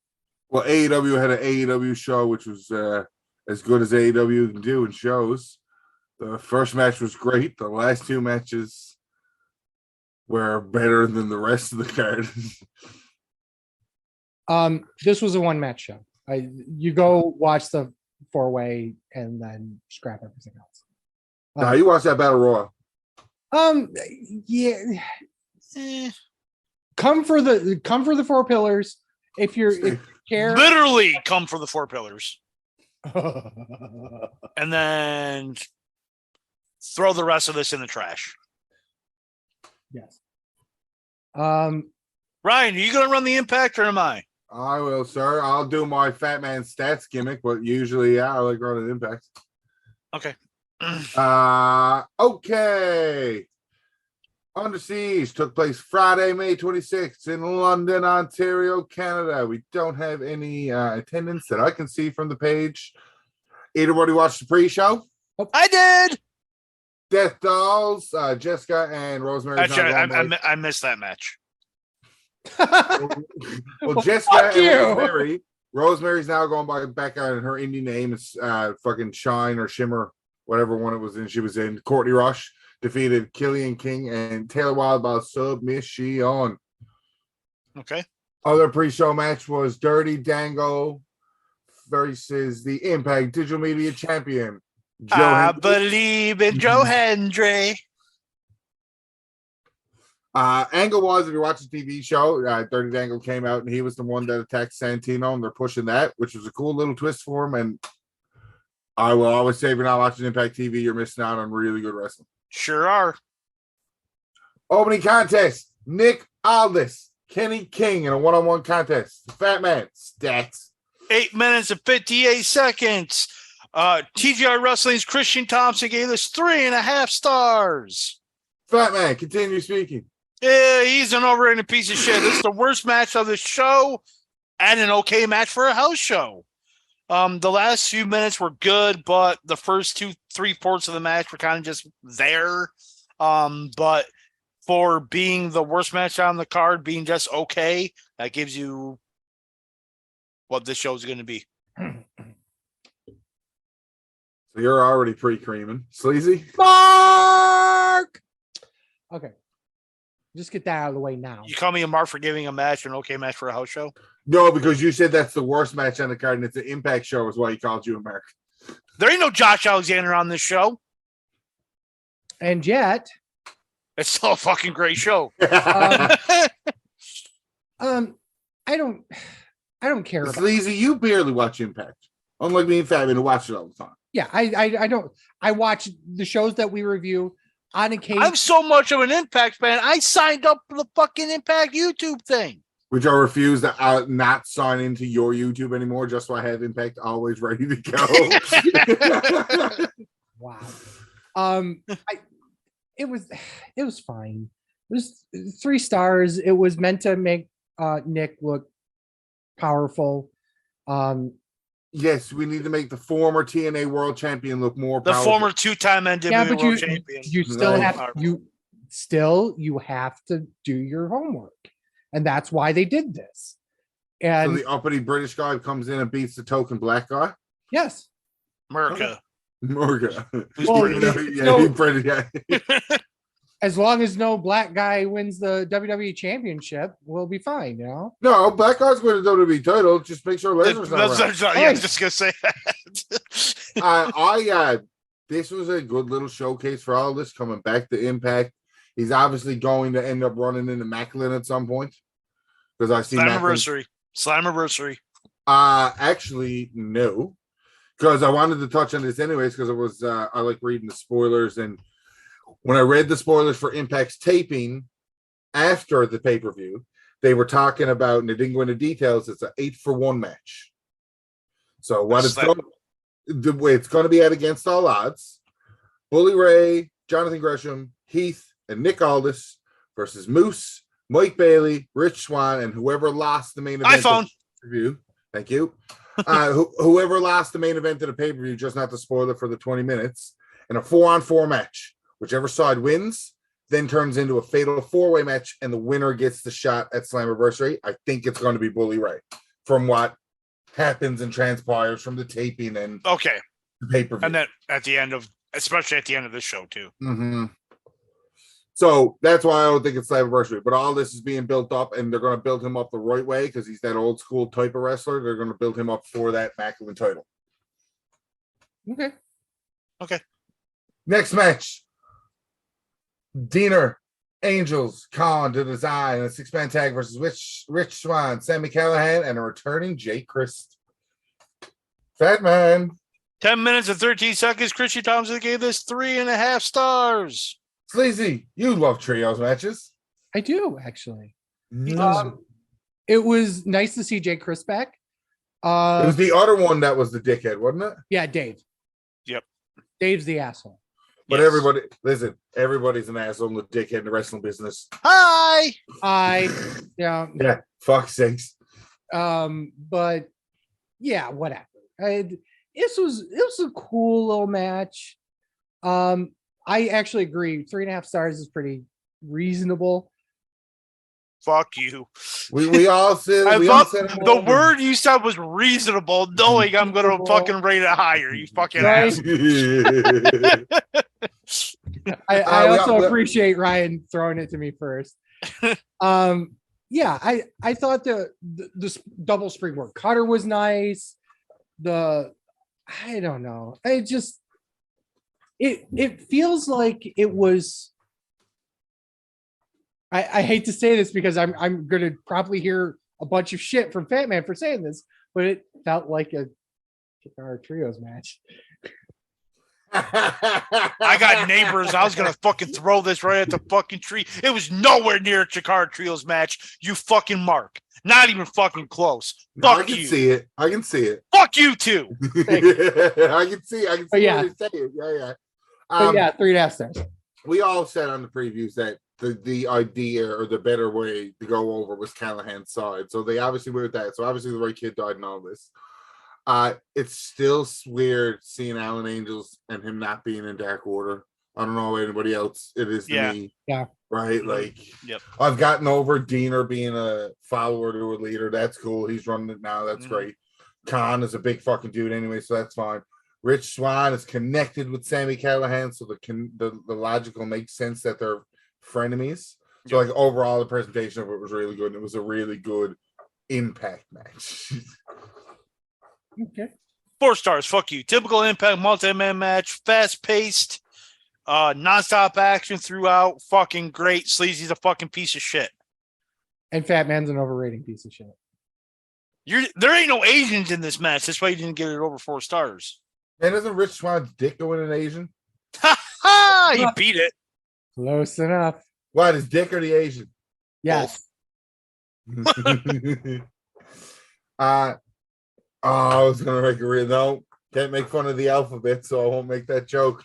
Well, AEW had an AEW show, which was as good as AEW can do in shows. The first match was great. The last two matches were better than the rest of the card. This was a one-match show. You go watch the 4-way and then scrap everything else. Nah, you watch that Battle Royal. Yeah. Come for the 4 pillars. If you care, Literally come for the 4 pillars. And then throw the rest of this in the trash. Yes. Ryan, are you going to run the Impact or am I? I will, sir. I'll do my Fat Man stats gimmick, but usually, I like running Impact. Okay. Okay. Under Siege took place Friday, May 26th in London, Ontario, Canada. We don't have any attendance that I can see from the page. Anybody watched the pre-show? I did. Death Dolls, Jessica and Rosemary. Actually, I missed that match. Well, Jessica and Rosemary's now going back on her indie name. It's fucking Shine or Shimmer, whatever one it was in. She was in. Courtney Rush defeated Killian King and Taylor Wilde by submission. Okay. Other pre-show match was Dirty Dango versus the Impact Digital Media Champion. I believe in Joe Hendry. Angle was, if you watch the TV show, Dirty Dangle came out and he was the one that attacked Santino, and they're pushing that, which was a cool little twist for him. And I will always say if you're not watching Impact TV, you're missing out on really good wrestling. Sure are. Opening contest, Nick Aldis, Kenny King in a one-on-one contest. Fat Man, stats. 8 minutes and 58 seconds. TGI Wrestling's Christian Thompson gave this 3.5 stars. Fat Man, continue speaking. Yeah, he's an overrated piece of shit. This is the worst match of the show and an okay match for a house show. The last few minutes were good, but the first 3/4 of the match were kind of just there. But for being the worst match on the card, being just okay, that gives you what this show is going to be. So you're already pre-creaming. Sleazy? Mark. Okay. Just get that out of the way now. You call me a mark for giving a match an okay match for a house show? No, because you said that's the worst match on the card, and it's an Impact show, is why he called you a mark. There ain't no Josh Alexander on this show. And yet, It's still a fucking great show. I don't care about. Sleazy, you barely watch Impact. Unlike me and Fabian, who watch it all the time. Yeah, I don't. I watch the shows that we review on occasion. I'm so much of an Impact fan. I signed up for the fucking Impact YouTube thing. Which I refuse to not sign into your YouTube anymore, just so I have Impact always ready to go. Wow. It was fine. It was 3 stars. It was meant to make Nick look powerful. Yes, we need to make the former TNA World Champion look more The powerful. former 2-time NWA World Champion. You still Right. you have to do your homework, and that's why they did this. So And the uppity British guy comes in and beats the token black guy. yes, America. Morga. Well, He's British. Yeah. as long as no black guy wins the WWE Championship, we'll be fine. You know. No, black guy's going to WWE title. Just make sure Lesnar's not around. I was just gonna say that. This was a good little showcase for all this coming back to Impact. He's obviously going to end up running into Macklin at some point because I see Slammiversary. Actually, no, because I wanted to touch on this anyways because it was I like reading the spoilers, and when I read the spoilers for Impact's taping after the pay-per-view, they were talking about, and they didn't go into details, it's an 8-for-1 match. So what the way it's going to be at against all odds, Bully Ray, Jonathan Gresham, Heath, and Nick Aldis versus Moose, Mike Bailey, Rich Swann, and whoever lost the main event. iPhone. Review. Thank you. Whoever lost the main event of the pay-per-view, just not to spoil it for the 20 minutes, in a 4-on-4 match. Whichever side wins, then turns into a fatal 4-way match, and the winner gets the shot at Slammiversary. I think it's going to be Bully Ray, from what happens and transpires from the taping and Okay. the pay-per-view. And then especially at the end of this show too. Mm-hmm. So that's why I don't think it's Slammiversary. But all this is being built up, and they're going to build him up the right way because he's that old school type of wrestler. They're going to build him up for that Macklin title. Okay. Next match. Diener, Angels, Khan to design a 6-man tag versus Rich Swann, Sammy Callahan, and a returning Jay Christ. Fat Man. 10 minutes and 13 seconds. Christian Thompson gave this 3.5 stars. Sleazy, you love trios matches. I do actually. Mm. It was nice to see Jay Chris back. It was the other one that was the dickhead, wasn't it? Yeah, Dave. Yep. Dave's the asshole. But Yes. everybody's an asshole in the dickhead in the wrestling business. Hi. Yeah. Yeah, fuck sakes. But yeah, whatever. It was a cool little match. I actually agree. 3.5 stars is pretty reasonable. Fuck you. We all said I we all thought said the word you said was reasonable, knowing I'm going to fucking rate it higher. You fucking Right. ass. I we also all- appreciate Ryan throwing it to me first. Yeah, I thought the double springboard cutter was nice. I don't know. It feels like it was. I hate to say this because I'm gonna probably hear a bunch of shit from Fat Man for saying this, but it felt like a Guitar Trios match. I got neighbors. I was gonna fucking throw this right at the fucking tree. It was nowhere near a Chikara Trios match. You fucking mark. Not even fucking close. No, Fuck I can you. see it. I can see it. Fuck you too. I can see. I can see yeah. what you're saying. Yeah. But yeah, 3.5 stars. We all said on the previews that the idea or the better way to go over was Callahan's side. So they obviously were with that. So obviously the right kid died and all this. It's still weird seeing Alan Angels and him not being in Dark Order. I don't know anybody else. It is to me. Yeah. Right? Like, Yep. I've gotten over Diener being a follower to a leader. That's cool. He's running it now. That's great. Khan is a big fucking dude anyway, so that's fine. Rich Swann is connected with Sami Callihan, so the logical makes sense that they're frenemies. So, like, overall, the presentation of it was really good, and it was a really good Impact match. Okay. 4 stars. Fuck you. Typical Impact multi-man match. Fast-paced. Non-stop action throughout. Fucking great. Sleazy's a fucking piece of shit. And Fat Man's an overrated piece of shit. There ain't no Asians in this match. That's why you didn't get it over 4 stars. And doesn't Rich Swann's dick go in an Asian? Ha ha! You beat it. Close enough. What, his dick or the Asian? Yes. I was gonna make a real no. Can't make fun of the alphabet, so I won't make that joke.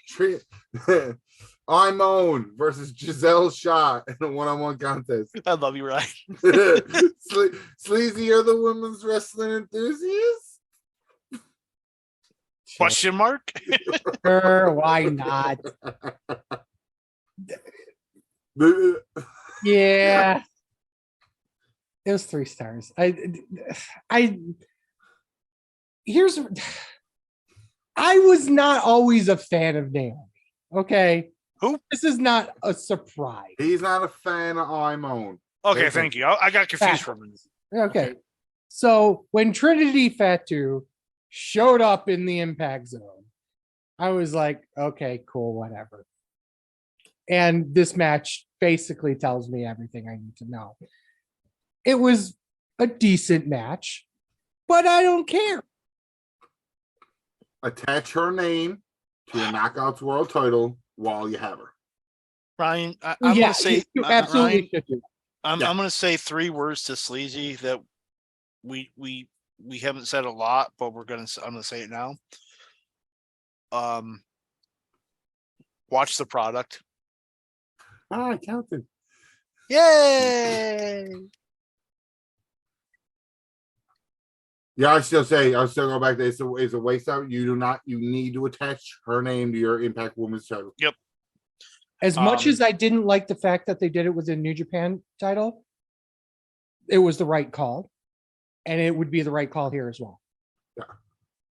I'm Own versus Giselle Shaw in a one-on-one contest. I love you, Ryan. Sleazy, you're the women's wrestling enthusiast? Question mark? Sure, why not? Yeah. It was 3 stars. I was not always a fan of Naomi. Okay. Who? This is not a surprise. He's not a fan of I'm Own. Okay, thank you. I got confused for a minute. Okay. So when Trinity Fatu showed up in the Impact Zone, I was like, okay, cool, whatever. And this match basically tells me everything I need to know. It was a decent match, but I don't care. Attach her name to your Knockouts World title while you have her. Ryan, I'm Yeah, gonna say you absolutely Ryan, should do. I'm gonna say 3 words to Sleazy that we haven't said a lot, but I'm gonna say it now. Watch the product. I counted. Yay! Yeah, I still go back there. It's a waste of you need to attach her name to your Impact Women's title. Yep. As much as I didn't like the fact that they did it with the New Japan title, it was the right call. And it would be the right call here as well. Yeah.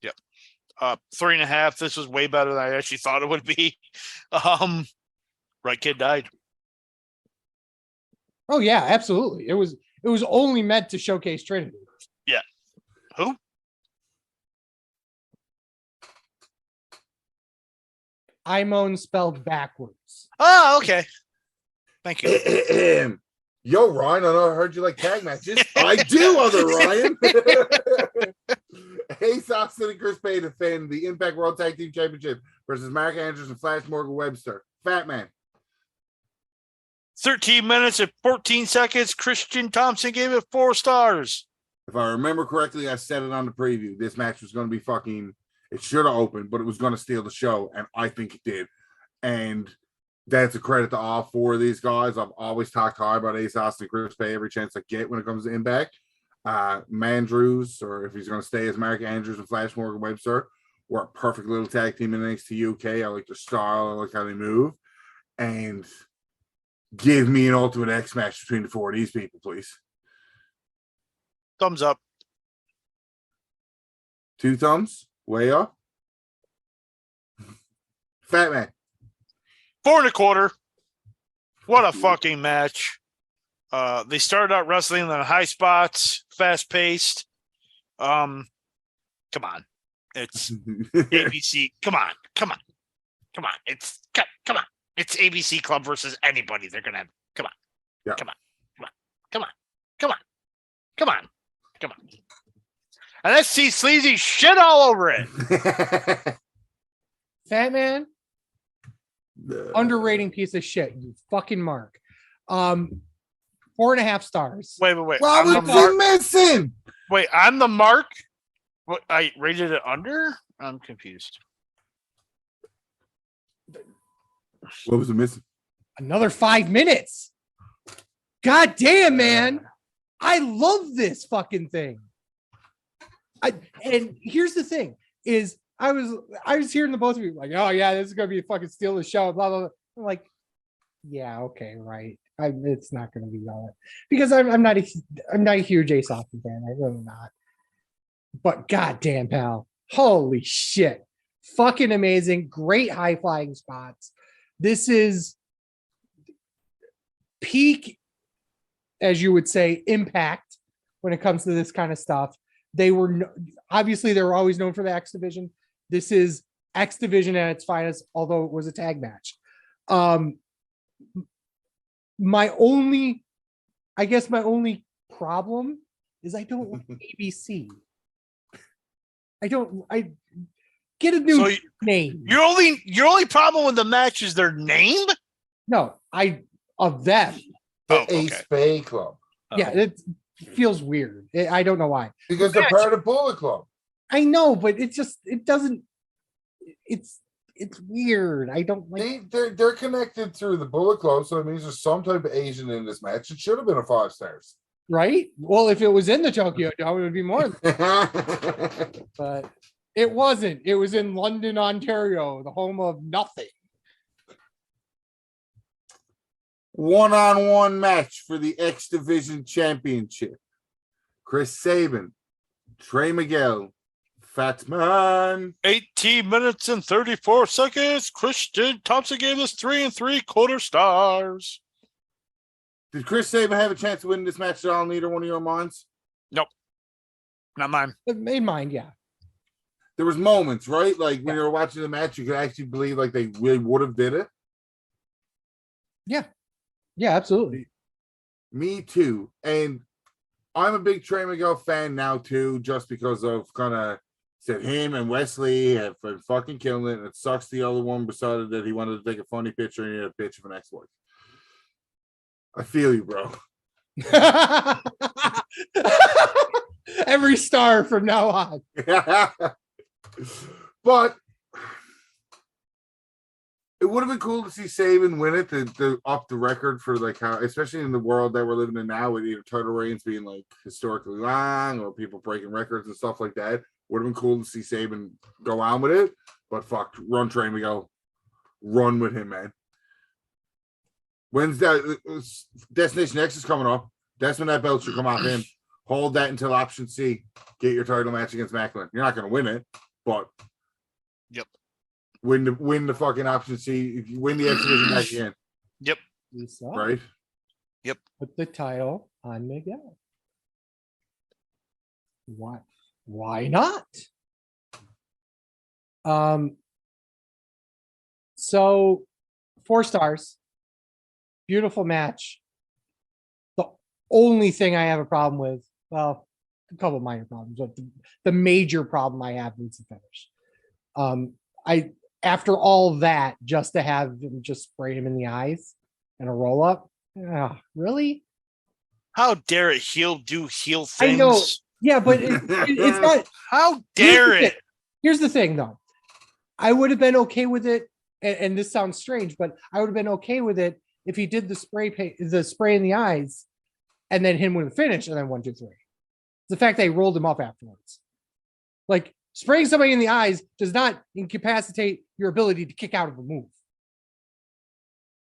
Yep. 3.5. This was way better than I actually thought it would be. Right kid died. Oh yeah, absolutely. It was only meant to showcase Trinity. Yeah. Who? Imon spelled backwards. Oh, okay. Thank you. Yo, Ryan, I know I heard you like tag matches. I do, other Ryan. Ace Austin and Chris Bay defend the Impact World Tag Team Championship versus Mark Andrews and Flash Morgan Webster. Fat Man. 13 minutes and 14 seconds. Christian Thompson gave it 4 stars. If I remember correctly, I said it on the preview. This match was going to be fucking, it should have opened, but it was going to steal the show, and I think it did. And that's a credit to all 4 of these guys. I've always talked high about Ace Austin and Chris Bay every chance I get when it comes to Impact. Mandrews, or if he's going to stay as Mark Andrews and Flash Morgan Webster, were a perfect little tag team in NXT UK. I like their style. I like how they move. And give me an Ultimate X match between the 4 of these people, please. Thumbs up. 2 thumbs. Way up. Fat Man. 4.25. What a fucking match. They started out wrestling in the high spots, fast paced. Come on. It's ABC. Come on. It's come on. It's ABC Club versus anybody. They're gonna come on. Yeah. Come on. And let's see sleazy shit all over it. Fat Man, underrating piece of shit. You fucking mark. 4.5 stars. Wait. What I'm the was he mark. missing? Wait, I'm the mark. What, I rated it under? I'm confused. What was it missing? Another 5 minutes. God damn, man. I love this fucking thing. And here's the thing is I was hearing the both of you like, oh yeah, this is gonna be a fucking steal the show, blah blah blah. I'm like, yeah, okay, right. It's not gonna be all that because I'm not a huge Ace Austin fan. I'm really not. But goddamn, pal, holy shit, fucking amazing, great high flying spots. This is peak, as you would say, impact when it comes to this kind of stuff. They were obviously they were always known for the X Division. This is X Division at its finest, although it was a tag match. My only problem is I don't like ABC. I get a new name. Your only problem with the match is their name? No, of them. The okay. Ace Bay Club. Yeah, it feels weird. I don't know why. Because they're part of Bullet Club. I know, but it doesn't. It's weird. I don't like. They're connected through the Bullet Club, so it means there's some type of Asian in this match. It should have been a 5 stars. Right? Well, if it was in the Tokyo Dome, it would be more. But it wasn't. It was in London, Ontario, the home of nothing. One-on-one match for the X Division Championship. Chris Sabin, Trey Miguel, Fatman. 18 minutes and 34 seconds. Christian Thompson gave us 3 3/4 stars. Did Chris Sabin have a chance to win this match at all in either one of your minds? Nope. Not mine. In mind, yeah. There was moments, right? Like when you were watching the match, you could actually believe like they really would have did it. Yeah. Yeah, absolutely. Me too. And I'm a big Trey Miguel fan now too, just because of kind of said him and Wesley have been fucking killing it. And it sucks the other one decided that he wanted to take a funny picture and he had a bitch of an ex-wife. I feel you, bro. Every star from now on. But it would have been cool to see Sabin win it to up the record for like how, especially in the world that we're living in now with either title reigns being like historically long or people breaking records and stuff like that. Would have been cool to see Sabin go on with it, but fuck, run Trey Miguel, run with him, man. When's that? Destination X is coming up. That's when that belt should come off him. Hold that until option C. Get your title match against Macklin. You're not going to win it, but yep, win the fucking option C. If you win the X Division match again, yep, right, yep. Put the title on Miguel. Why not? So 4 stars. Beautiful match. The only thing I have a problem with, well, a couple of minor problems, but the major problem I have is the finish. After all that, just to have him just spray him in the eyes and a roll up, really? How dare it do heel things? I know. Yeah, but it's not. How dare it? Here's the thing, though. I would have been okay with it, and this sounds strange, but I would have been okay with it if he did the spray in the eyes, and then him with a finish, and then 1, 2, 3. The fact they rolled him up afterwards, like spraying somebody in the eyes, does not incapacitate your ability to kick out of a move.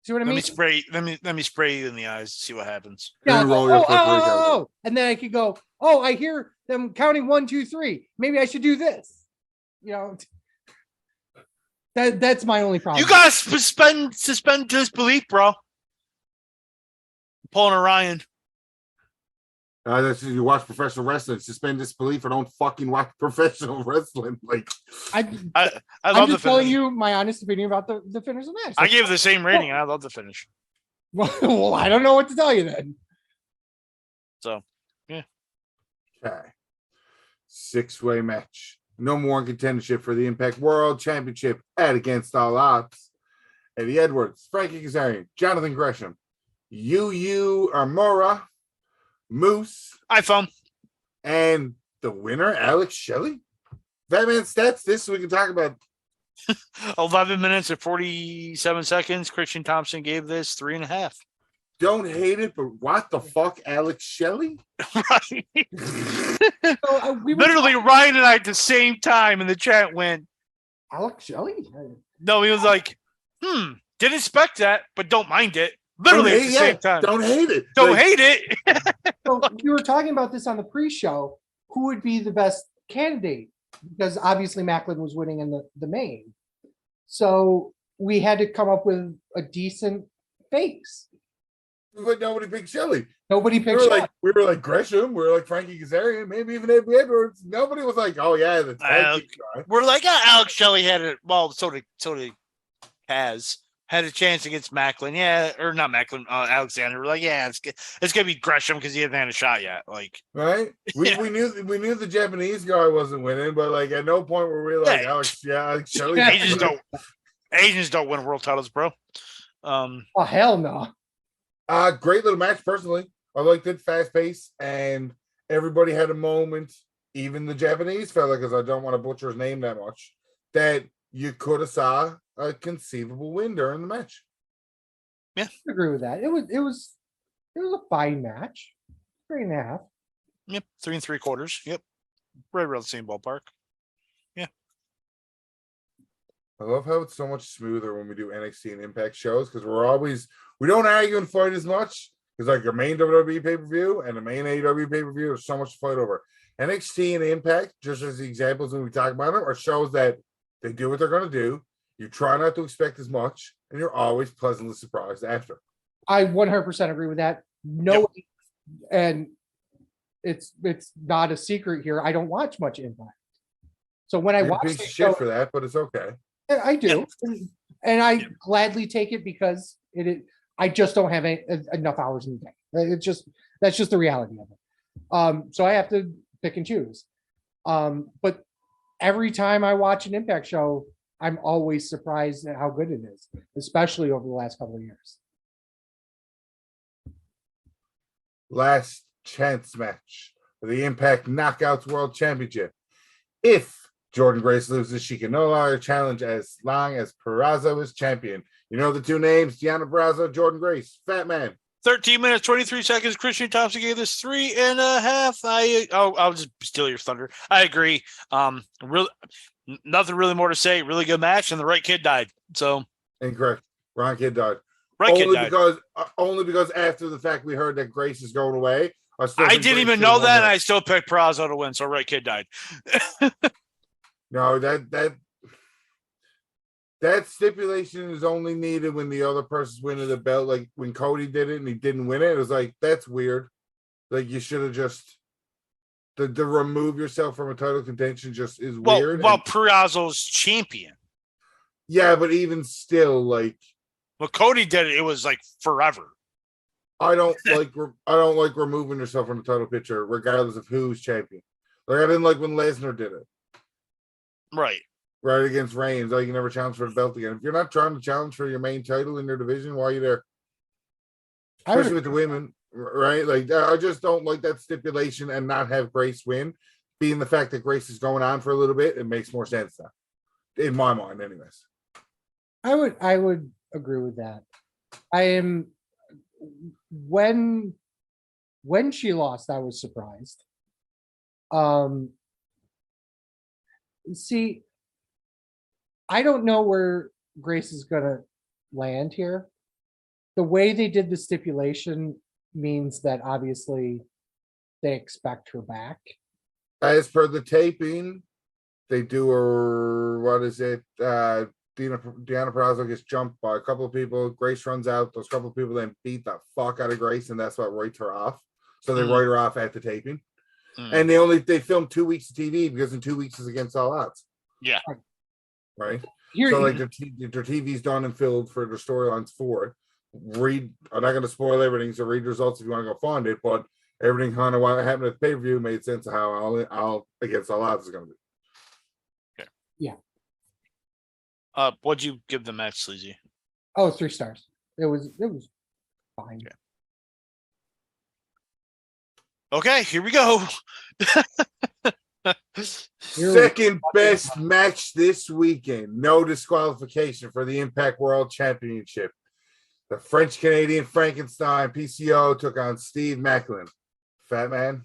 See what I mean? Let me spray you in the eyes. See what happens. Yeah. And then I could go. Oh, I hear them counting 1, 2, 3. Maybe I should do this. You know. That's my only problem. You gotta suspend disbelief, bro. Pulling a Ryan. That's you watch professional wrestling. Suspend disbelief or don't fucking watch professional wrestling. Like I love I'm the just telling finish. you my honest opinion about the finish of the match. I gave it the same rating. I love the finish. Well, I don't know what to tell you then. So, yeah. Okay. 6-way match. number one contendership for the Impact World Championship at Against All Odds. Eddie Edwards, Frankie Kazarian, Jonathan Gresham, Yu Amora, Moose, iPhone. and the winner, Alex Shelley. Batman stats, this we can talk about. 11 minutes and 47 seconds. Christian Thompson gave this 3.5. Don't hate it, but what the fuck, Alex Shelley? Right. So, Literally, Ryan and I at the same time in the chat went, Alex Shelley. no, he was like, didn't expect that, but don't mind it. Literally at the same time. Don't hate it. Don't hate it. So we were talking about this on the pre-show. Who would be the best candidate? Because obviously Macklin was winning in the main. So we had to come up with a decent face. But nobody picked Shelley. Nobody We picked were Shelley. like Gresham. We were like Frankie Kazarian. Maybe even Eddie Edwards. Nobody was like, oh yeah, the tag team guy. We're like, Alex Shelley had it. Well, so did Kaz. Had a chance against Macklin. Yeah, or not Macklin, Alexander. We're like, yeah, it's gonna be Gresham because he hasn't had a shot yet. Like, Right? We knew the Japanese guy wasn't winning, but like at no point were we like Alex Shelley. Asians don't win world titles, bro. Oh hell no. Great little match, personally. I liked it, fast pace, and everybody had a moment, even the Japanese fella, because I don't want to butcher his name that much, that you could have saw a conceivable win during the match. I agree with that. It was a fine match. 3.5. Yep, 3 3/4. Yep, right around the same ballpark. I love how it's so much smoother when we do NXT and Impact shows, because we don't argue and fight as much. Because like your main WWE pay-per-view and the main AEW pay-per-view, there's so much to fight over. NXT and Impact, just as the examples when we talk about them, are shows that they do what they're going to do. You try not to expect as much, and you're always pleasantly surprised after. I 100% agree with that. No, and it's not a secret here. I don't watch much Impact. So when I You're a watch piece the of show, shit for that, but it's okay. I do, and I gladly take it because I just don't have enough hours in the day. That's just the reality of it. So I have to pick and choose. But every time I watch an Impact show, I'm always surprised at how good it is, especially over the last couple of years. Last chance match for the Impact Knockouts World Championship. If Jordan Grace loses, she can no longer challenge as long as Purrazzo is champion. You know the two names, Deonna Purrazzo, Jordan Grace, Fat Man. 13 minutes, 23 seconds. Christian Thompson gave this 3.5. I'll just steal your thunder. I agree. Nothing really more to say. Really good match, and the right kid died. So Incorrect. Wrong kid died. Right kid died. Only because after the fact we heard that Grace is going away. I didn't even know that, and I still picked Purrazzo to win. So right kid died. No, that stipulation is only needed when the other person's winning the belt. Like when Cody did it and he didn't win it, it was like, that's weird. Like you should have just to remove yourself from a title contention just is weird. Well, Purrazzo's champion. Yeah, but even still, like when Cody did it, it was like forever. I don't like removing yourself from the title picture, regardless of who's champion. Like I didn't like when Lesnar did it. Right against Reigns. Oh, you can never challenge for the belt again. If you're not trying to challenge for your main title in your division, why are you there? Especially with the women, right? Like I just don't like that stipulation and not have Grace win. Being the fact that Grace is going on for a little bit, it makes more sense now. In my mind, anyways. I would agree with that. I am when she lost, I was surprised. See, I don't know where Grace is gonna land here. The way they did the stipulation means that obviously they expect her back. As per the taping, they do her, what is it? Deonna Purrazzo gets jumped by a couple of people. Grace runs out. Those couple of people then beat the fuck out of Grace, and that's what writes her off. So they write her off at the taping. And they filmed 2 weeks of TV because in 2 weeks is Against All Odds. Yeah. Right. So like their TV's done and filled for the storylines for it. I'm not going to spoil everything, so read the results if you want to go find it. But everything kind of what happened at the pay-per-view made sense of how all Against All Odds is going to be. What'd you give the match, Sleazy? Oh, 3 stars. It was fine. Okay, here we go. Second best match this weekend. No disqualification for the Impact World Championship. The French Canadian Frankenstein PCO took on Steve Macklin. Fat Man.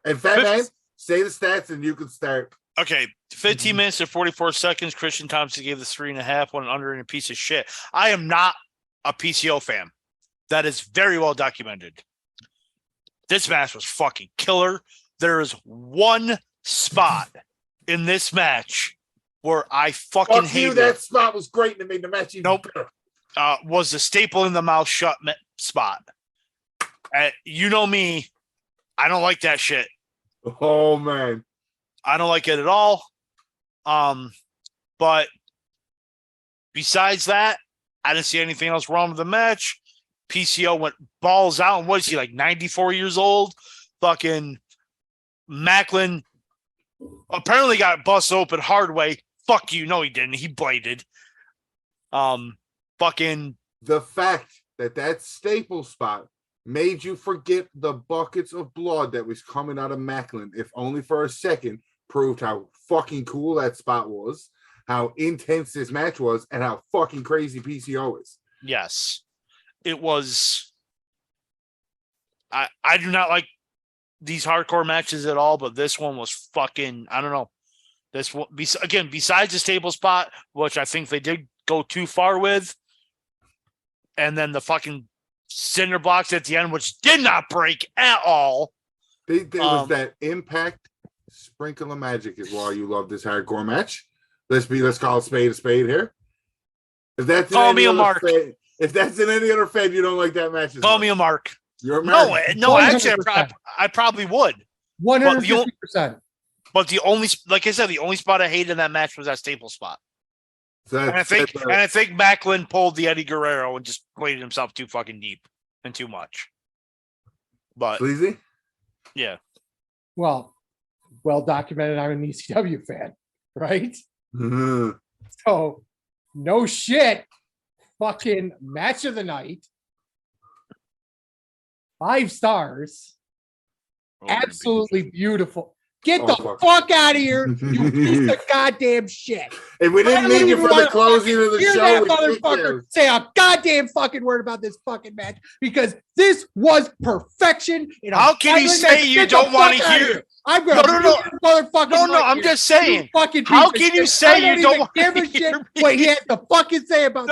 And Fat Man, say the stats and you can start. Okay, 15 minutes and 44 seconds. Christian Thompson gave this 3.5, one under and a piece of shit. I am not a PCO fan. That is very well documented. This match was fucking killer. There is one spot in this match where I fucking hated that spot was great and it made the match even better. Was the staple in the mouth shut spot. You know me. I don't like that shit. Oh, man. I don't like it at all. But besides that, I didn't see anything else wrong with the match. PCO went balls out. And what is he, like 94 years old? Fucking Macklin apparently got busted open hard way. Fuck you. No, he didn't. He bladed. Fucking the fact that staple spot made you forget the buckets of blood that was coming out of Macklin, if only for a second, proved how fucking cool that spot was, how intense this match was, and how fucking crazy PCO is. Yes. It was. I do not like these hardcore matches at all, but this one was fucking, I don't know. This one, again, besides the stable spot, which I think they did go too far with, and then the fucking cinder blocks at the end, which did not break at all. There was that Impact sprinkle of magic is why you love this hardcore match. Let's call a spade here. If that's call me a mark. If that's in any other fed, you don't like that match. Call me a mark. You're a mark. No, actually, I probably would. 150%. But the only, like I said, the only spot I hated in that match was that staple spot. So and I think Macklin pulled the Eddie Guerrero and just played himself too fucking deep and too much. But Sleazy? Yeah. Well documented. I'm an ECW fan, right? Mm-hmm. So no shit. Fucking match of the night. 5 stars. Absolutely beautiful. Get the fuck out of here, you piece of goddamn shit. If we didn't need you for the closing of the show, that motherfucker say a goddamn fucking word about this fucking match, because this was perfection. How can you say you don't want to hear? I'm gonna motherfucker. No, I'm just saying. How can you say you don't want to hear what he had to fucking say about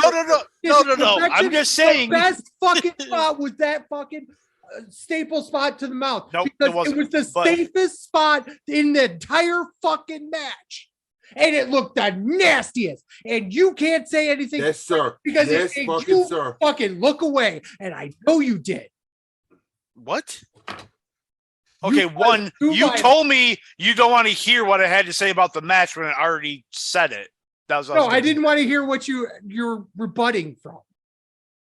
No. I'm just saying. The best fucking spot was that fucking staple spot to the mouth. Nope, because it was the safest spot in the entire fucking match. And it looked the nastiest. And you can't say anything. Yes, sir. Because yes, it made you fucking look away. And I know you did. What? Okay, you told me you don't want to hear what I had to say about the match when I already said it. That was I didn't want to hear what you're rebutting from.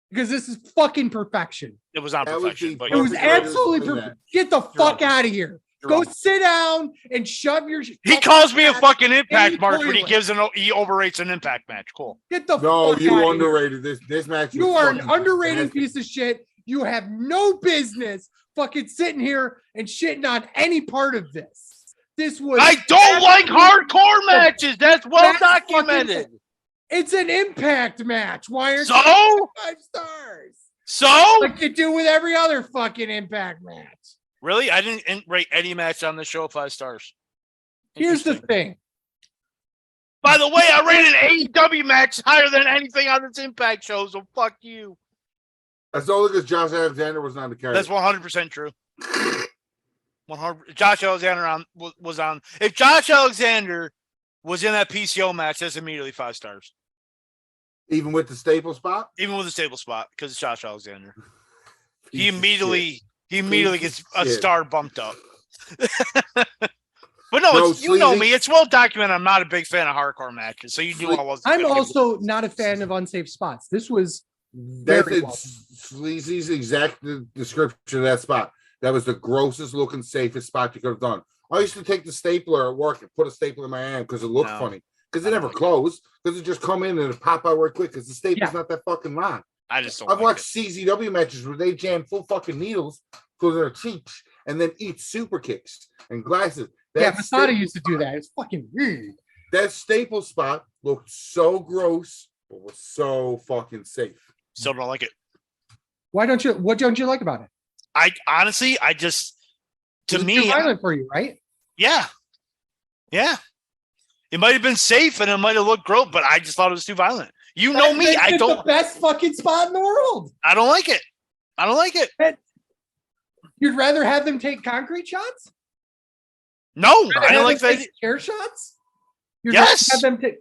Because this is fucking perfection. It was not perfection. It was absolutely perfect. Get the fuck out of here. Go sit down and shove your. He calls me a fucking impact mark when he overrates an impact match. Cool. Get the fuck out of here. No, you underrated this match. You are an underrated piece of shit. You have no business fucking sitting here and shitting on any part of this. This was. I don't like hardcore matches. That's well documented. It's an impact match. Why are you 5 stars? So? Like you do with every other fucking impact match. Really? I didn't rate any match on the show 5 stars. Here's the thing. By the way, I rated an AEW match higher than anything on this impact show, so fuck you. That's only because Josh Alexander was on the card. That's 100% true. 100. Josh Alexander was on. If Josh Alexander was in that PCO match, that's immediately 5 stars. Even with the staple spot? Even with the staple spot, because it's Josh Alexander. He immediately gets a star bumped up. But no, you know me. It's well documented. I'm not a big fan of hardcore matches, so you knew I wasn't. I'm also not a fan of unsafe spots. This was Sleazy's exact description of that spot. That was the grossest looking, safest spot you could have done. I used to take the stapler at work and put a stapler in my hand because it looked funny. because it never closed. Because it just come in and it pop out real quick. Because the staple's Yeah. not that fucking long. I just don't. I've like watched CZW matches where they jam full fucking needles through their cheeks and then eat super kicks and glasses. Yeah, That Masada staple, used to do that. It's fucking weird. that staple spot looked so gross, but was so fucking safe. Still don't like it. What don't you like about it? I honestly, I just to It's too me, violent for you, right? yeah. It might have been safe and it might have looked gross, but I just thought it was too violent. You know me, It's I don't. the best fucking spot in the world. I don't like it. I don't like it. You'd rather have them take concrete shots? No, I don't like that. Chair shots? You'd Yes. rather have them take.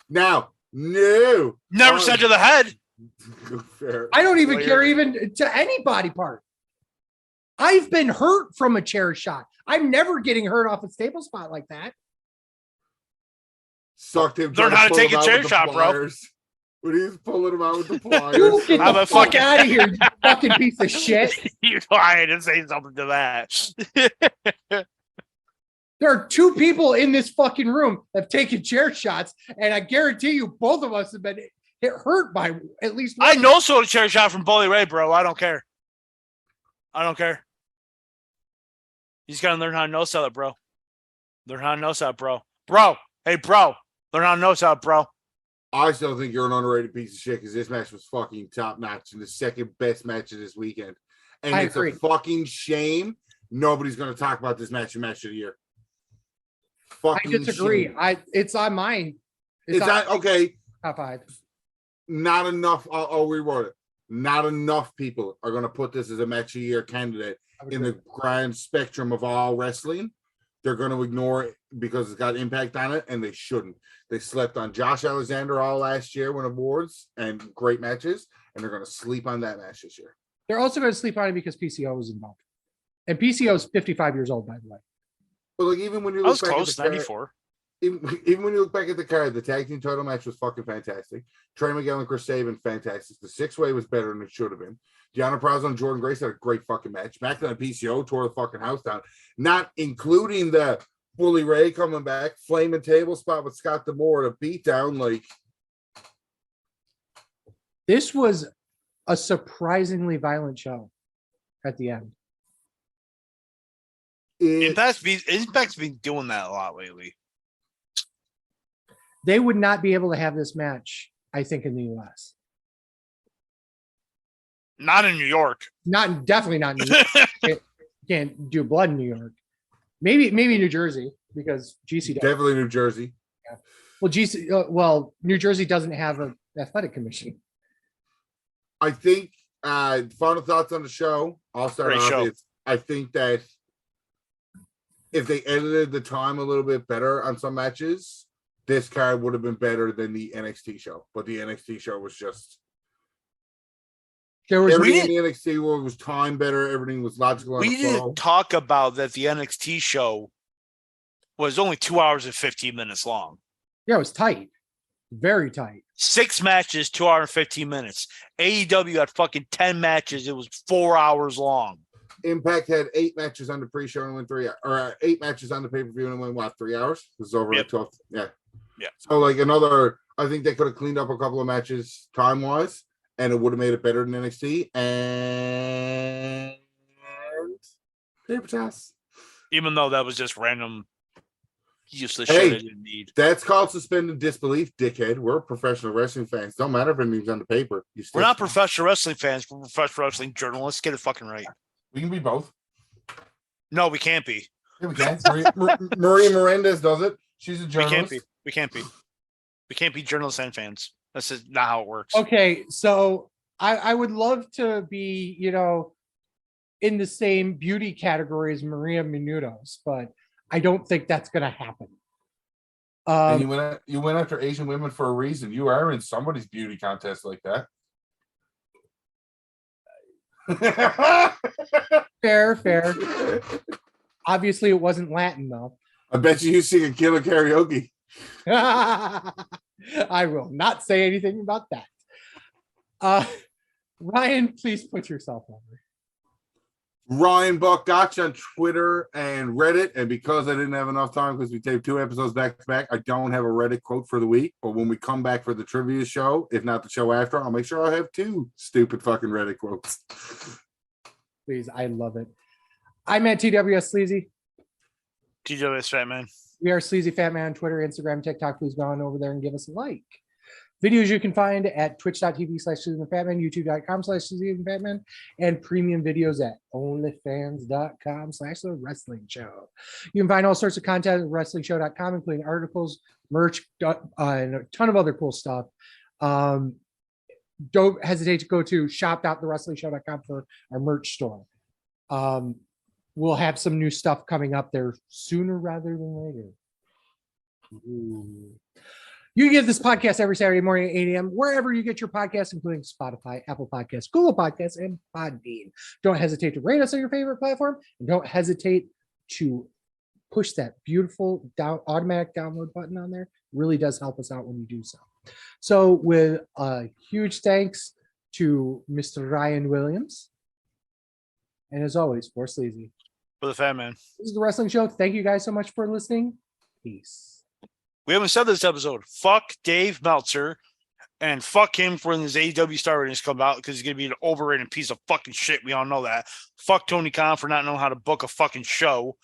Now, no. Never said to the head. Fair. I don't even Player. care even to any body part. I've been hurt from a chair shot. I'm never getting hurt off a staple spot like that. Sucked him. Learn trying how to pull take him a out chair with the shot, bro. pliers. When he was pulling him out with the You pliers. get I'm the a fuck fucking- out of here, you fucking piece of shit. You lied and say something to that. There are two people in this fucking room that have taken chair shots, and I guarantee you both of us have been hurt by at least one. I know so a chair shot from Bully Ray, bro. I don't care. I don't care. You just gotta learn how to no sell it, bro. Learn how to no sell it, bro. Bro, hey, bro. Learn how to no sell it, bro. I still think you're an underrated piece of shit because this match was fucking top notch and the second best match of this weekend. And I it's agree. a fucking shame nobody's going to talk about this match and match of the year. I Fucking disagree. shame. It's on mine. It's not okay. Top five. Not enough. I'll reword it. Not enough people are going to put this as a match of the year candidate in the grand spectrum of all wrestling. They're going to ignore it because it's got impact on it, and they shouldn't. They slept on Josh Alexander all last year, win awards and great matches, and they're going to sleep on that match this year. They're also going to sleep on it because PCO was involved. And PCO is 55 years old, by the way. But like even when you I was look back close, at the card, 94. even when you look back at the card, the tag team title match was fucking fantastic. Trey Miguel and Chris Sabin, fantastic. The six-way was better than it should have been. Gianna Prazo and Jordan Grace had a great fucking match. Macklin and PCO tore the fucking house down, not including the Bully Ray coming back, flaming table spot with Scott D'Amore, a beatdown. Like This was a surprisingly violent show at the end. Impact's been doing that a lot lately. They would not be able to have this match, I think, in the US. Not in New York. Definitely not in New York. Can't do blood in New York. Maybe New Jersey, because GC does. definitely New Jersey. Well, New Jersey doesn't have an athletic commission. I think final thoughts on the show. I'll start Great off. show. I think that if they edited the time a little bit better on some matches, this card would have been better than the NXT show. But the NXT show was just There was everything in the NXT world was timed better. Everything was logical. We didn't talk about that the NXT show was only 2 hours and 15 minutes long. it was tight. Very tight. 6 matches, 2 hours and 15 minutes. AEW had fucking 10 matches. It was 4 hours long. Impact had 8 matches on the pre-show and went 3 hours, or 8 matches on the pay-per-view and went what 3 hours? It was over Yep. at 12. Yeah. Yeah. So like another, I think they could have cleaned up a couple of matches time-wise, and it would have made it better than NXT. And paper toss. Even though that was just random useless Hey. shit I didn't need. That's called suspended disbelief, dickhead. We're professional wrestling fans. Don't matter if anything's on the paper. You still We're not professional wrestling fans. We're professional wrestling journalists. Get it fucking right. We can be both. No, we can't be. Yeah, we can. Maria Melendez does it. She's a We journalist. can't be. We can't be. We can't be journalists and fans. That's just not how it works. Okay, so I would love to be, in the same beauty category as Maria Menounos, but I don't think that's going to happen. And you went after Asian women for a reason. You are in somebody's beauty contest like that. Fair. Obviously, it wasn't Latin, though. I bet you sing killer karaoke. I will not say anything about that. Ryan, please put yourself over. Ryan Buck Gotcha on Twitter and Reddit. And because I didn't have enough time because we taped 2 episodes back to back, I don't have a Reddit quote for the week. But when we come back for the trivia show, if not the show after, I'll make sure I have 2 stupid fucking Reddit quotes. Please, I love it. I'm at TWS Sleazy. TWS Fat Man. We are Sleazy Fat Man on Twitter, Instagram, TikTok. Please go on over there and give us a like. Videos you can find at twitch.tv/sleazyfatman, youtube.com/sleazyfatman, and premium videos at onlyfans.com/the wrestling show. You can find all sorts of content at wrestlingshow.com, including articles, merch, and a ton of other cool stuff. Don't hesitate to go to shop.thewrestlingshow.com for our merch store. We'll have some new stuff coming up there sooner rather than later. Ooh. You can get this podcast every Saturday morning at 8 a.m. wherever you get your podcasts, including Spotify, Apple Podcasts, Google Podcasts, and Podbean. Don't hesitate to rate us on your favorite platform, and don't hesitate to push that beautiful automatic download button on there. It really does help us out when you do so. So with a huge thanks to Mr. Ryan Williams. And as always, for Sleazy. For the Fat Man. This is the Wrestling Show. Thank you guys so much for listening. Peace. We haven't said this episode. Fuck Dave Meltzer and fuck him for when his AEW star ratings come out because he's going to be an overrated piece of fucking shit. We all know that. Fuck Tony Khan for not knowing how to book a fucking show.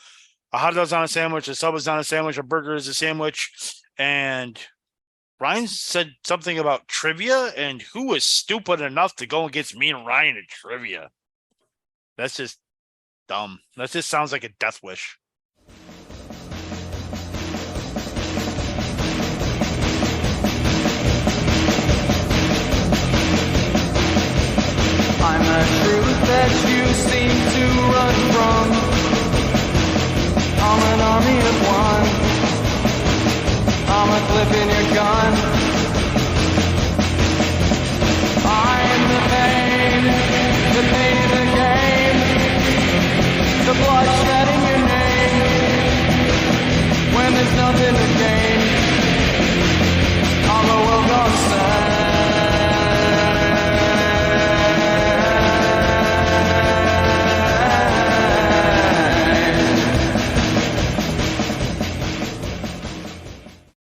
A hot dog's on a sandwich, a sub is on a sandwich, a burger is a sandwich. And Ryan said something about trivia, and who was stupid enough to go against me and Ryan at trivia? That's just dumb. That just sounds like a death wish. I'm a truth that you seem to run from. I'm an army of one. I'm a clip in your gun. I'm the pain of the game. The bloodshed in your name. When there's nothing to gain.